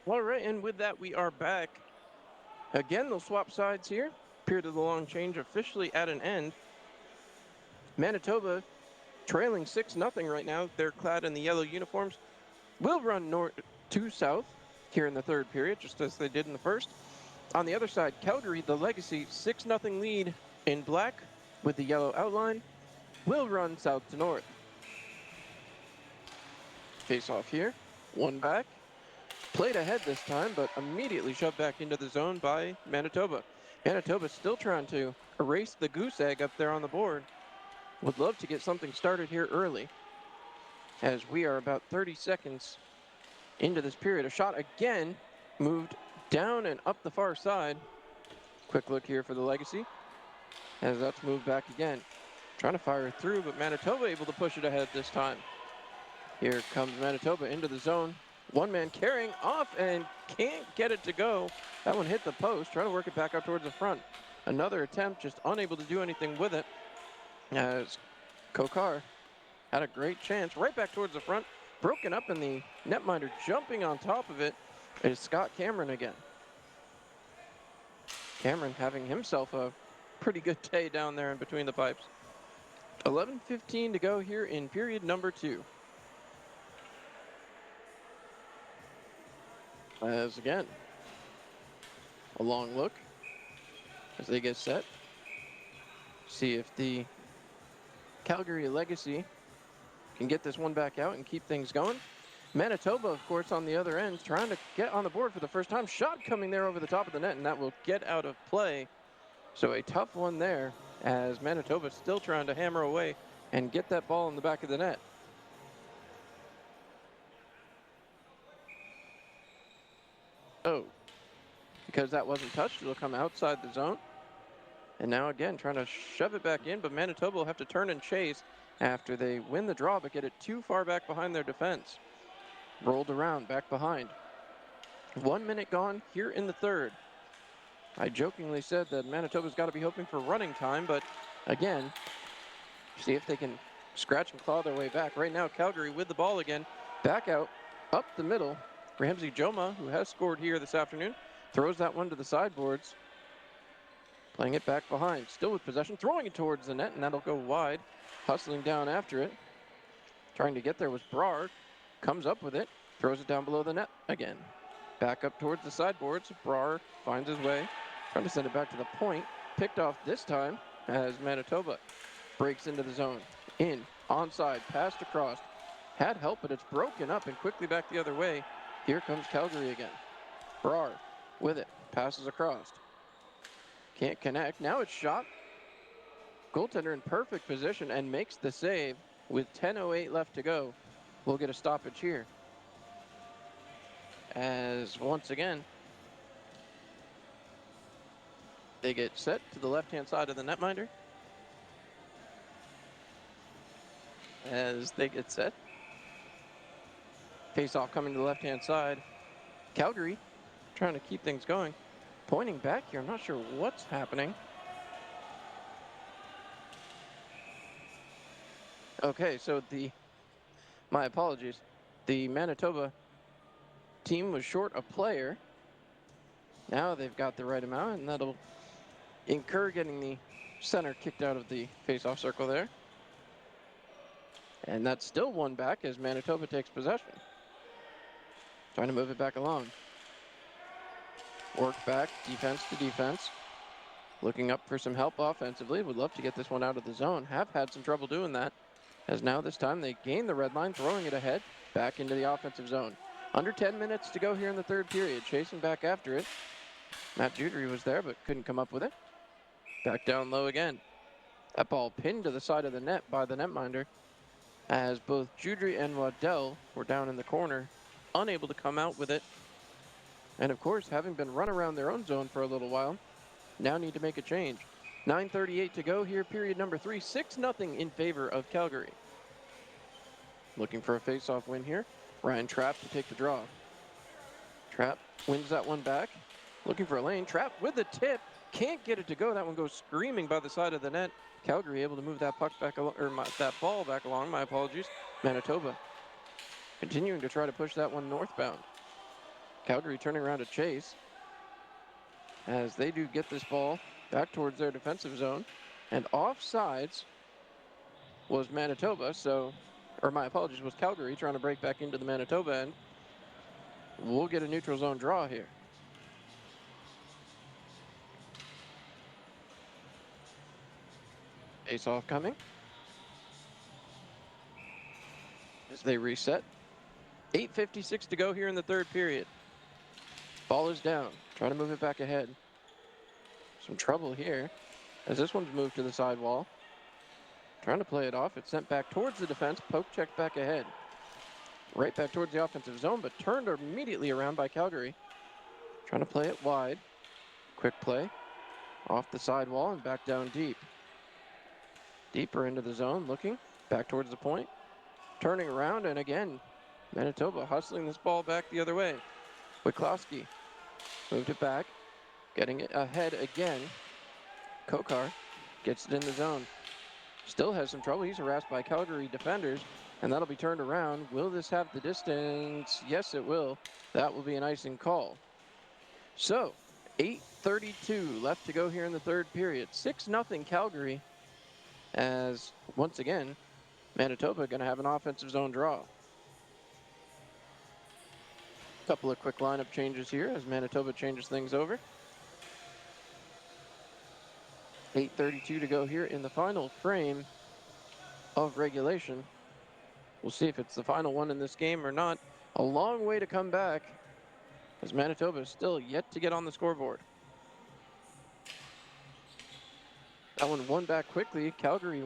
All right, and with that, we are back. Again, they'll swap sides here. Period of the long change officially at an end. Manitoba trailing 6-0 right now. They're clad in the yellow uniforms. Will run north to south here in the third period, just as they did in the first. On the other side, Calgary, the Legacy, 6-0 lead in black with the yellow outline. Will run south to north. Face off here. One back. Played ahead this time, but immediately shoved back into the zone by Manitoba. Manitoba still trying to erase the goose egg up there on the board. Would love to get something started here early, as we are about 30 seconds into this period. A shot again, moved down and up the far side. Quick look here for the Legacy, as that's moved back again. Trying to fire through, but Manitoba able to push it ahead this time. Here comes Manitoba into the zone. One man carrying off and can't get it to go. That one hit the post, trying to work it back up towards the front. Another attempt, just unable to do anything with it, as Kokar had a great chance right back towards the front. Broken up, in the netminder jumping on top of it is Scott Cameron again. Cameron having himself a pretty good day down there in between the pipes. 11:15 to go here in period number 2. As again, a long look as they get set. See if the Calgary Legacy can get this one back out and keep things going. Manitoba, of course, on the other end, trying to get on the board for the first time. Shot coming there over the top of the net, and that will get out of play. So a tough one there, as Manitoba still trying to hammer away and get that ball in the back of the net. Oh, because that wasn't touched, it'll come outside the zone. And now again, trying to shove it back in, but Manitoba will have to turn and chase after they win the draw, but get it too far back behind their defense. Rolled around, back behind. 1 minute gone here in the third. I jokingly said that Manitoba's got to be hoping for running time, but again, see if they can scratch and claw their way back. Right now, Calgary with the ball again. Back out, up the middle. Ramsey Joma, who has scored here this afternoon, throws that one to the sideboards. Playing it back behind, still with possession, throwing it towards the net, and that'll go wide. Hustling down after it. Trying to get there was Brar. Comes up with it, throws it down below the net again. Back up towards the sideboards. Brar finds his way, trying to send it back to the point. Picked off this time as Manitoba breaks into the zone. In, onside, passed across. Had help, but it's broken up and quickly back the other way. Here comes Calgary again. Brar with it, passes across. Can't connect, now it's shot. Goaltender in perfect position and makes the save with 10:08 left to go. We'll get a stoppage here. As once again, they get set to the left-hand side of the netminder. As they get set. Face-off coming to the left-hand side. Calgary trying to keep things going. Pointing back here, I'm not sure what's happening. Okay, so my apologies. The Manitoba team was short a player. Now they've got the right amount, and that'll incur getting the center kicked out of the face-off circle there. And that's still one back as Manitoba takes possession. Trying to move it back along. Work back, defense to defense. Looking up for some help offensively. Would love to get this one out of the zone. Have had some trouble doing that. As now this time they gain the red line, throwing it ahead, back into the offensive zone. Under 10 minutes to go here in the third period. Chasing back after it. Matt Judry was there, but couldn't come up with it. Back down low again. That ball pinned to the side of the net by the netminder, as both Judry and Waddell were down in the corner, unable to come out with it. And of course, having been run around their own zone for a little while, now need to make a change. 9:38 to go here, period number 3. 6-0 in favor of Calgary. Looking for a face-off win here. Ryan Trapp to take the draw. Trapp wins that one back. Looking for a lane. Trapp with the tip. Can't get it to go. That one goes screaming by the side of the net. Calgary able to move that puck back along, or that ball back along. My apologies. Manitoba continuing to try to push that one northbound. Calgary turning around to chase as they do get this ball back towards their defensive zone. And offsides was Manitoba, or my apologies, was Calgary trying to break back into the Manitoba end. We'll get a neutral zone draw here. Face-off coming as they reset. 8:56 to go here in the third period. Ball is down. Trying to move it back ahead. Some trouble here as this one's moved to the sidewall. Trying to play it off. It's sent back towards the defense. Poke check back ahead. Right back towards the offensive zone, but turned immediately around by Calgary. Trying to play it wide. Quick play. Off the sidewall and back down deep. Deeper into the zone, looking. Back towards the point. Turning around, and again, Manitoba hustling this ball back the other way. Wiklowski moved it back. Getting it ahead again. Kokar gets it in the zone. Still has some trouble. He's harassed by Calgary defenders, and that'll be turned around. Will this have the distance? Yes, it will. That will be an icing call. So, 8:32 left to go here in the third period. 6-0 Calgary, as once again, Manitoba going to have an offensive zone draw. Couple of quick lineup changes here as Manitoba changes things over. 8:32 to go here in the final frame of regulation. We'll see if it's the final one in this game or not. A long way to come back as Manitoba is still yet to get on the scoreboard. That one won back quickly. Calgary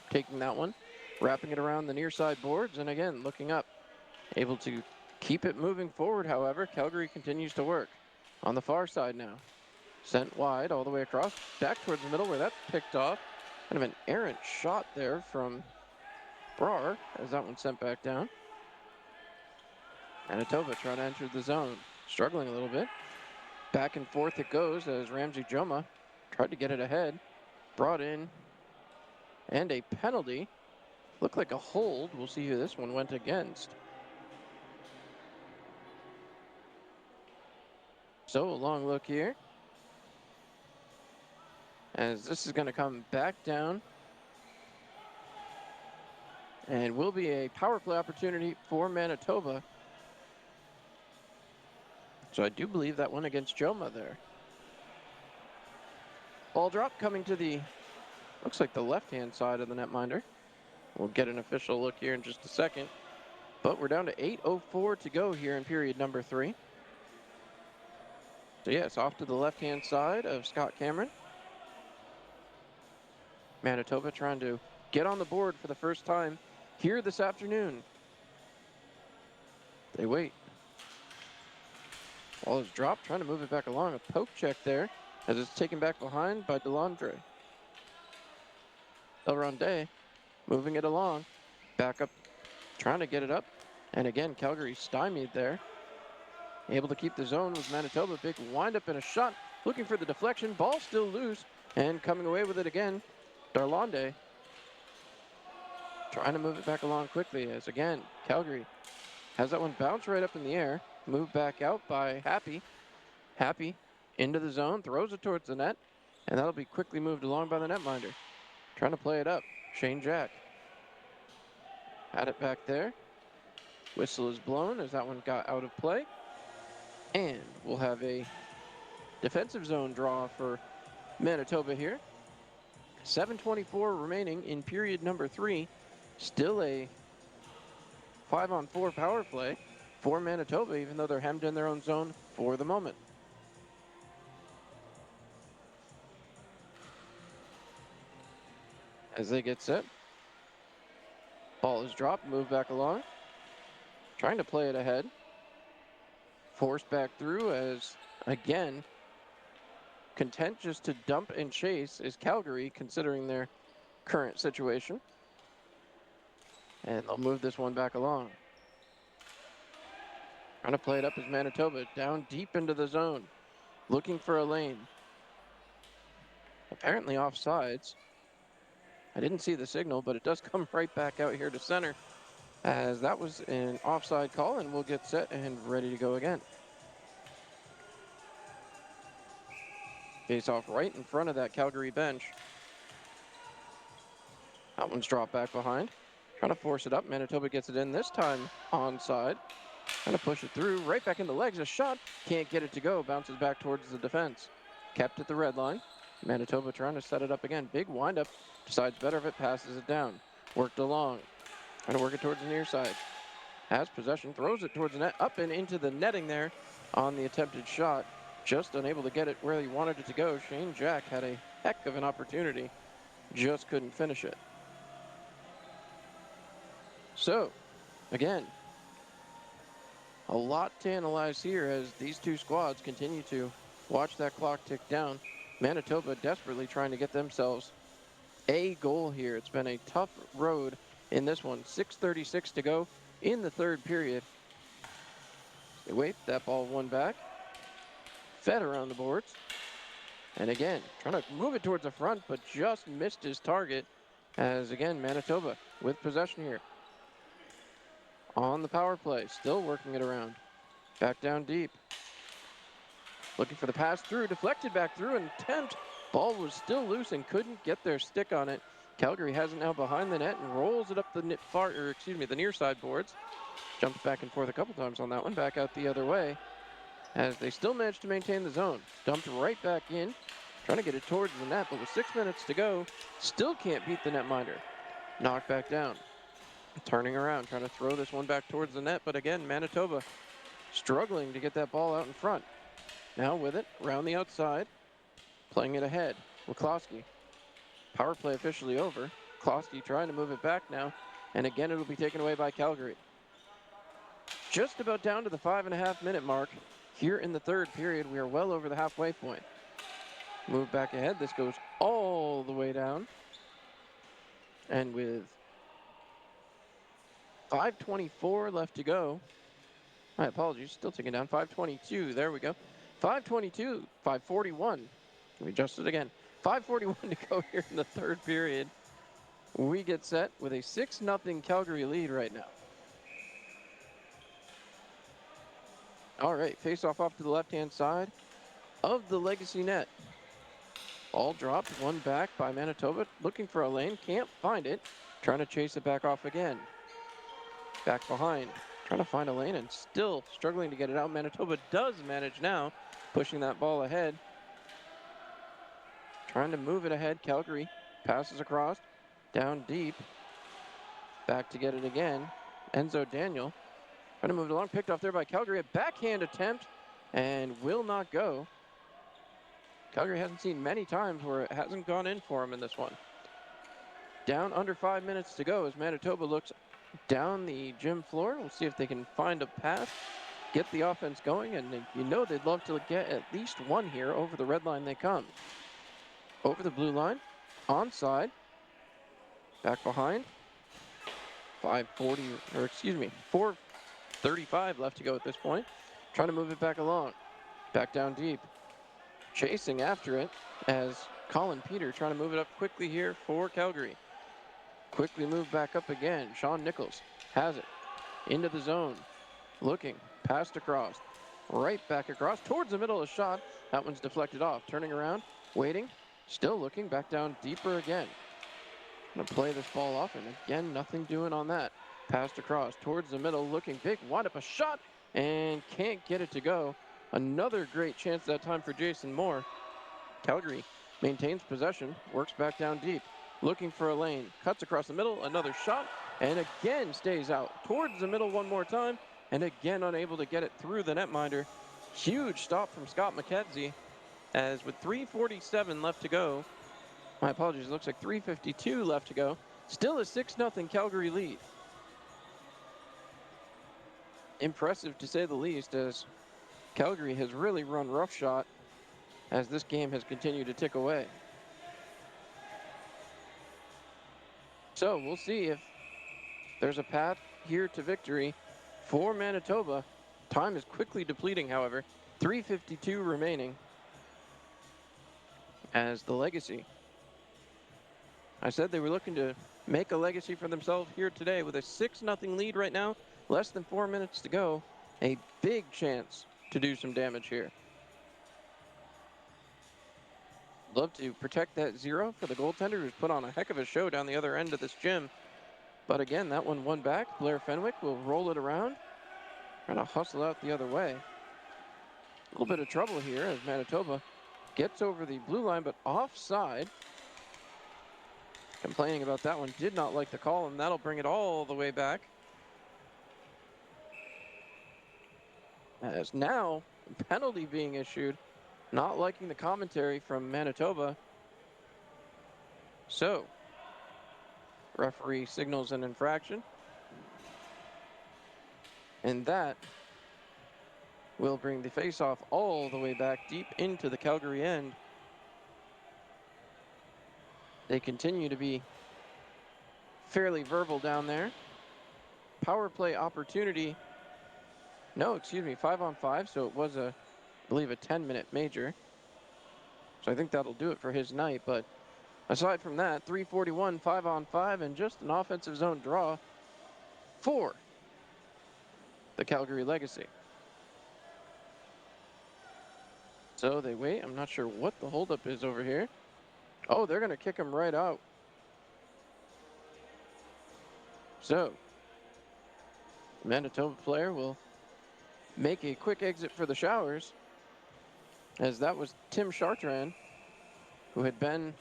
taking that one, wrapping it around the near side boards, and again, looking up. Able to keep it moving forward, however. Calgary continues to work. On the far side now. Sent wide all the way across, back towards the middle where that's picked off. Kind of an errant shot there from Brar as that one sent back down. Manitoba trying to enter the zone, struggling a little bit. Back and forth it goes as Ramsey Joma tried to get it ahead. Brought in, and a penalty. Looked like a hold. We'll see who this one went against. So a long look here, as this is going to come back down and will be a power play opportunity for Manitoba. So I do believe that one against Joma there. Ball drop coming to the, looks like the left-hand side of the netminder. We'll get an official look here in just a second. But we're down to 8:04 to go here in period number 3. So yes, off to the left-hand side of Scott Cameron. Manitoba trying to get on the board for the first time here this afternoon. They wait. Ball is dropped, trying to move it back along. A poke check there as it's taken back behind by Delandre. Elronde moving it along. Back up, trying to get it up. And again, Calgary stymied there. Able to keep the zone with Manitoba. Big windup and a shot. Looking for the deflection. Ball still loose. And coming away with it again, Darlande. Trying to move it back along quickly as again, Calgary has that one bounce right up in the air. Moved back out by Happy. Happy into the zone, throws it towards the net. And that'll be quickly moved along by the netminder. Trying to play it up. Shane Jack. Had it back there. Whistle is blown as that one got out of play. And we'll have a defensive zone draw for Manitoba here. 7:24 remaining in period number 3. Still a 5-on-4 power play for Manitoba, even though they're hemmed in their own zone for the moment. As they get set, ball is dropped, moved back along. Trying to play it ahead. Forced back through as, again, content just to dump and chase is Calgary, considering their current situation. And they'll move this one back along. Trying to play it up as Manitoba down deep into the zone. Looking for a lane. Apparently offsides. I didn't see the signal, but it does come right back out here to center, as that was an offside call, and we'll get set and ready to go again. Face off right in front of that Calgary bench. That one's dropped back behind. Trying to force it up. Manitoba gets it in this time onside. Trying to push it through. Right back in the legs. A shot. Can't get it to go. Bounces back towards the defense. Kept at the red line. Manitoba trying to set it up again. Big windup. Decides better if it passes it down. Worked along. Trying to work it towards the near side. Has possession. Throws it towards the net. Up and into the netting there on the attempted shot. Just unable to get it where he wanted it to go. Shane Jack had a heck of an opportunity. Just couldn't finish it. So, again, a lot to analyze here as these two squads continue to watch that clock tick down. Manitoba desperately trying to get themselves a goal here. It's been a tough road in this one. 6:36 to go in the third period. They wait, that ball won back. Fed around the boards. And again, trying to move it towards the front, but just missed his target. As again, Manitoba with possession here. On the power play, still working it around. Back down deep. Looking for the pass through, deflected back through, and attempt. Ball was still loose and couldn't get their stick on it. Calgary has it now behind the net and rolls it up the the near side boards. Jumps back and forth a couple times on that one, back out the other way. As they still manage to maintain the zone. Dumped right back in, trying to get it towards the net, but with 6 minutes to go, still can't beat the netminder. Knocked back down. Turning around, trying to throw this one back towards the net, but again, Manitoba struggling to get that ball out in front. Now with it, around the outside, playing it ahead. Wachlowski. Power play officially over. Wachlowski trying to move it back now, and again it'll be taken away by Calgary. Just about down to the 5.5-minute mark here in the third period. We are well over the halfway point. Move back ahead. This goes all the way down. And with 5:24 left to go. My apologies, still ticking down. 5:22, there we go. 5:22, 5:41. Let me adjust it again. 5:41 to go here in the third period. We get set with a 6-0 Calgary lead right now. All right, face-off off to the left-hand side of the Legacy net. Ball dropped, one back by Manitoba. Looking for a lane, can't find it. Trying to chase it back off again. Back behind, trying to find a lane and still struggling to get it out. Manitoba does manage now, pushing that ball ahead. Trying to move it ahead. Calgary passes across, down deep. Back to get it again. Enzo Daniel trying to move it along, picked off there by Calgary. A backhand attempt and will not go. Calgary hasn't seen many times where it hasn't gone in for him in this one. Down under 5 minutes to go as Manitoba looks down the gym floor. We'll see if they can find a pass, get the offense going, and you know they'd love to get at least one here. Over the red line they come. Over the blue line, onside, back behind. 4:35 left to go at this point. Trying to move it back along, back down deep. Chasing after it as Colin Peter trying to move it up quickly here for Calgary. Quickly move back up again. Sean Nichols has it into the zone. Looking, passed across, right back across towards the middle of the shot. That one's deflected off. Turning around, waiting, still looking, back down deeper again. Gonna play this ball off, and again, nothing doing on that. Passed across towards the middle, looking big, wind up a shot, and can't get it to go. Another great chance that time for Jason Moore. Calgary maintains possession, works back down deep, looking for a lane, cuts across the middle, another shot, and again stays out towards the middle one more time, and again unable to get it through the netminder. Huge stop from Scott McKenzie, as with 3:47 left to go, my apologies, it looks like 3:52 left to go, still a 6-0 Calgary lead. Impressive to say the least, as Calgary has really run roughshod as this game has continued to tick away. So we'll see if there's a path here to victory for Manitoba. Time is quickly depleting, however. 3:52 remaining as the Legacy. I said they were looking to make a legacy for themselves here today with a 6-0 lead right now. Less than 4 minutes to go. A big chance to do some damage here. Love to protect that 0 for the goaltender, who's put on a heck of a show down the other end of this gym. But again, that one back. Blair Fenwick will roll it around, trying to hustle out the other way. A little bit of trouble here as Manitoba gets over the blue line, but offside. Complaining about that one, did not like the call, and that'll bring it all the way back. As now, a penalty being issued, not liking the commentary from Manitoba. So, referee signals an infraction. And that will bring the faceoff all the way back deep into the Calgary end. They continue to be fairly verbal down there. Power play opportunity. No, excuse me, 5-on-5, so it was I believe a 10-minute major. So I think that'll do it for his night, but aside from that, 3:41, 5-on-5, and just an offensive zone draw for the Calgary Legacy. So they wait. I'm not sure what the holdup is over here. Oh, they're going to kick him right out. So, the Manitoba player will make a quick exit for the showers, as that was Tim Chartrand, who had been,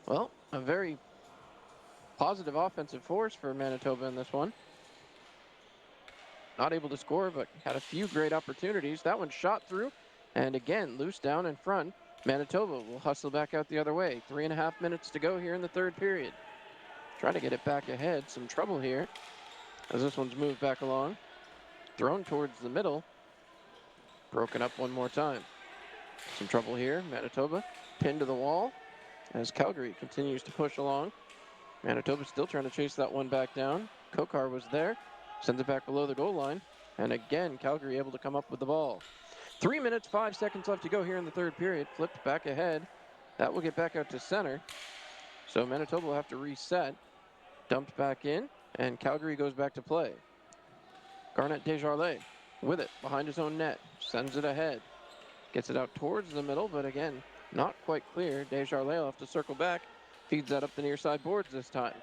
well, a very positive offensive force for Manitoba in this one. Not able to score, but had a few great opportunities. That one shot through, and again, loose down in front. Manitoba will hustle back out the other way. 3.5 minutes to go here in the third period. Trying to get it back ahead. Some trouble here as this one's moved back along. Thrown towards the middle. Broken up one more time. Some trouble here. Manitoba pinned to the wall as Calgary continues to push along. Manitoba still trying to chase that one back down. Kokar was there. Sends it back below the goal line. And again, Calgary able to come up with the ball. 3 minutes, 5 seconds left to go here in the third period. Flipped back ahead. That will get back out to center. So Manitoba will have to reset. Dumped back in, and Calgary goes back to play. Garnet Desjardins with it behind his own net. Sends it ahead. Gets it out towards the middle, but again, not quite clear. Desjardins will have to circle back. Feeds that up the near side boards this time.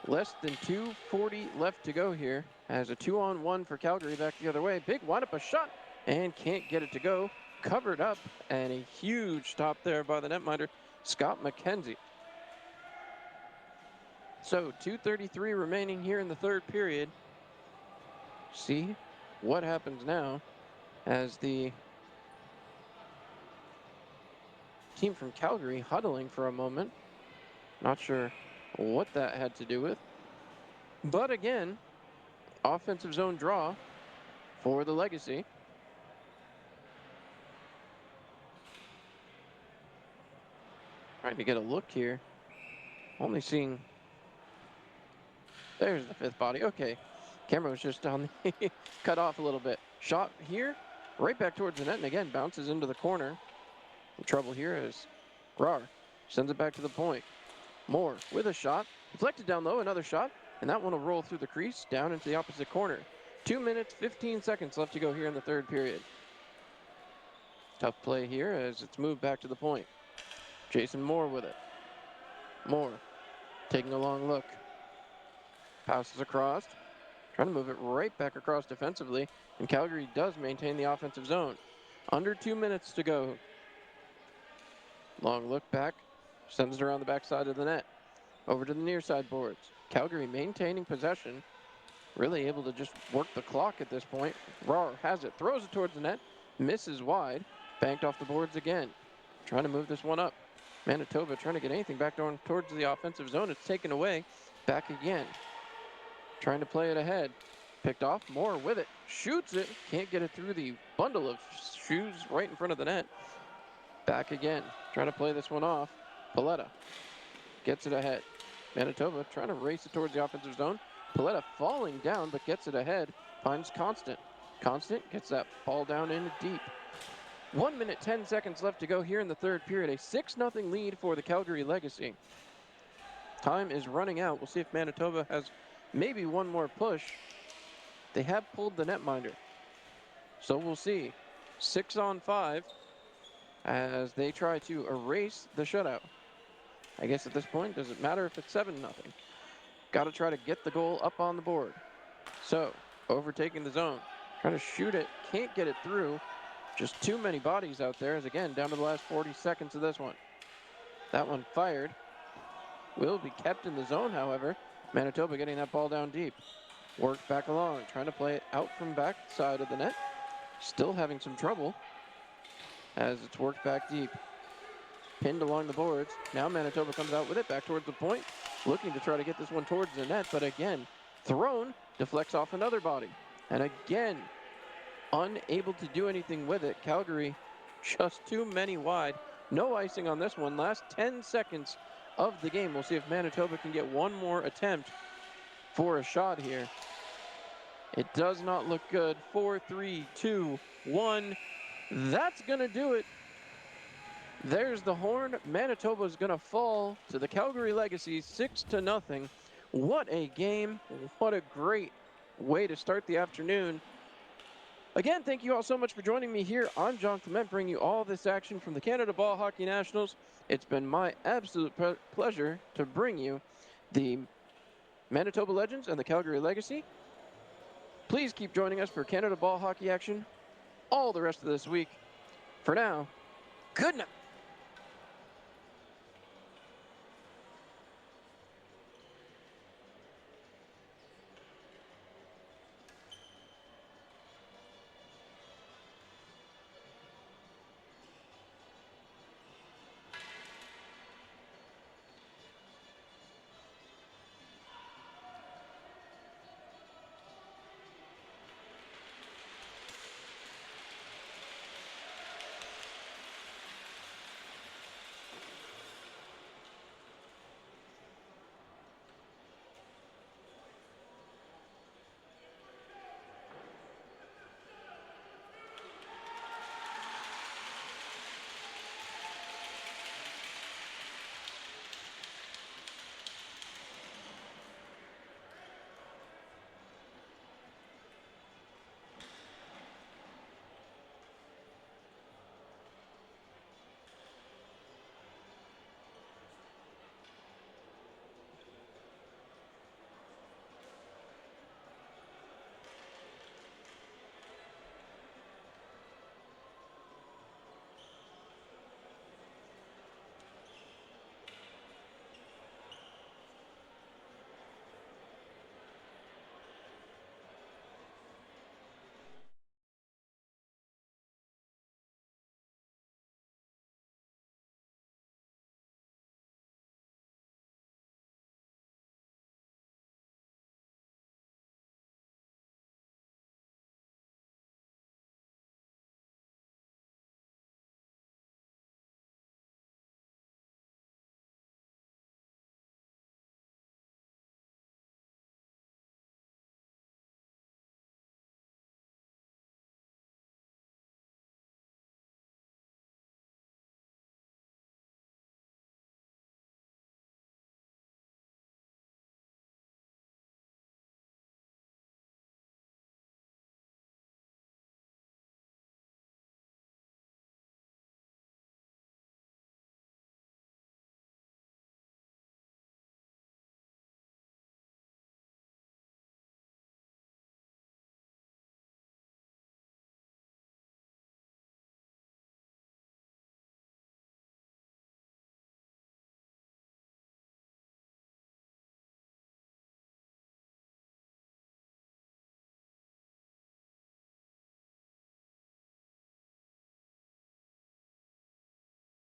Less than 2:40 left to go here. As a 2-on-1 for Calgary back the other way. Big wind-up, a shot, and can't get it to go. Covered up, and a huge stop there by the netminder, Scott McKenzie. So 2:33 remaining here in the third period. See what happens now as the team from Calgary huddling for a moment. Not sure what that had to do with. But again, offensive zone draw for the Legacy. Trying to get a look here. Only seeing... There's the fifth body. Okay. Camera was just on the cut off a little bit. Shot here, right back towards the net, and again bounces into the corner. The trouble here is Rar sends it back to the point. Moore with a shot, deflected down low, another shot, and that one will roll through the crease down into the opposite corner. 2 minutes, 15 seconds left to go here in the third period. Tough play here as it's moved back to the point. Jason Moore with it. Moore taking a long look. Passes across. Trying to move it right back across defensively, and Calgary does maintain the offensive zone. Under 2 minutes to go. Long look back, sends it around the backside of the net. Over to the near side boards. Calgary maintaining possession, really able to just work the clock at this point. Rar has it, throws it towards the net, misses wide, banked off the boards again. Trying to move this one up. Manitoba trying to get anything back down towards the offensive zone. It's taken away, back again. Trying to play it ahead. Picked off, Moore with it, shoots it, can't get it through the bundle of shoes right in front of the net. Back again, trying to play this one off. Paletta gets it ahead. Manitoba trying to race it towards the offensive zone. Paletta falling down, but gets it ahead. Finds Constant. Constant gets that ball down in deep. 1 minute, 10 seconds left to go here in the third period. A 6-0 lead for the Calgary Legacy. Time is running out. We'll see if Manitoba has maybe one more push. They have pulled the netminder, so we'll see. 6-on-5. as they try to erase the shutout. I guess at this point, does it matter if it's 7-0? Got to try to get the goal up on the board. So, overtaking the zone. Trying to shoot it, can't get it through. Just too many bodies out there as, again, down to the last 40 seconds of this one. That one fired. Will be kept in the zone, however. Manitoba getting that ball down deep. Worked back along, trying to play it out from back side of the net. Still having some trouble as it's worked back deep. Pinned along the boards. Now Manitoba comes out with it back towards the point. Looking to try to get this one towards the net, but again, thrown, deflects off another body. And again, unable to do anything with it. Calgary just too many wide. No icing on this one. Last 10 seconds of the game. We'll see if Manitoba can get one more attempt for a shot here. It does not look good. 4, 3, 2, 1. That's going to do it. There's the horn. Manitoba's going to fall to the Calgary Legacy 6-0. What a game. What a great way to start the afternoon. Again, thank you all so much for joining me here. I'm John Clement, bringing you all this action from the Canada Ball Hockey Nationals. It's been my absolute pleasure to bring you the Manitoba Legends and the Calgary Legacy. Please keep joining us for Canada Ball Hockey action all the rest of this week. For now, good night.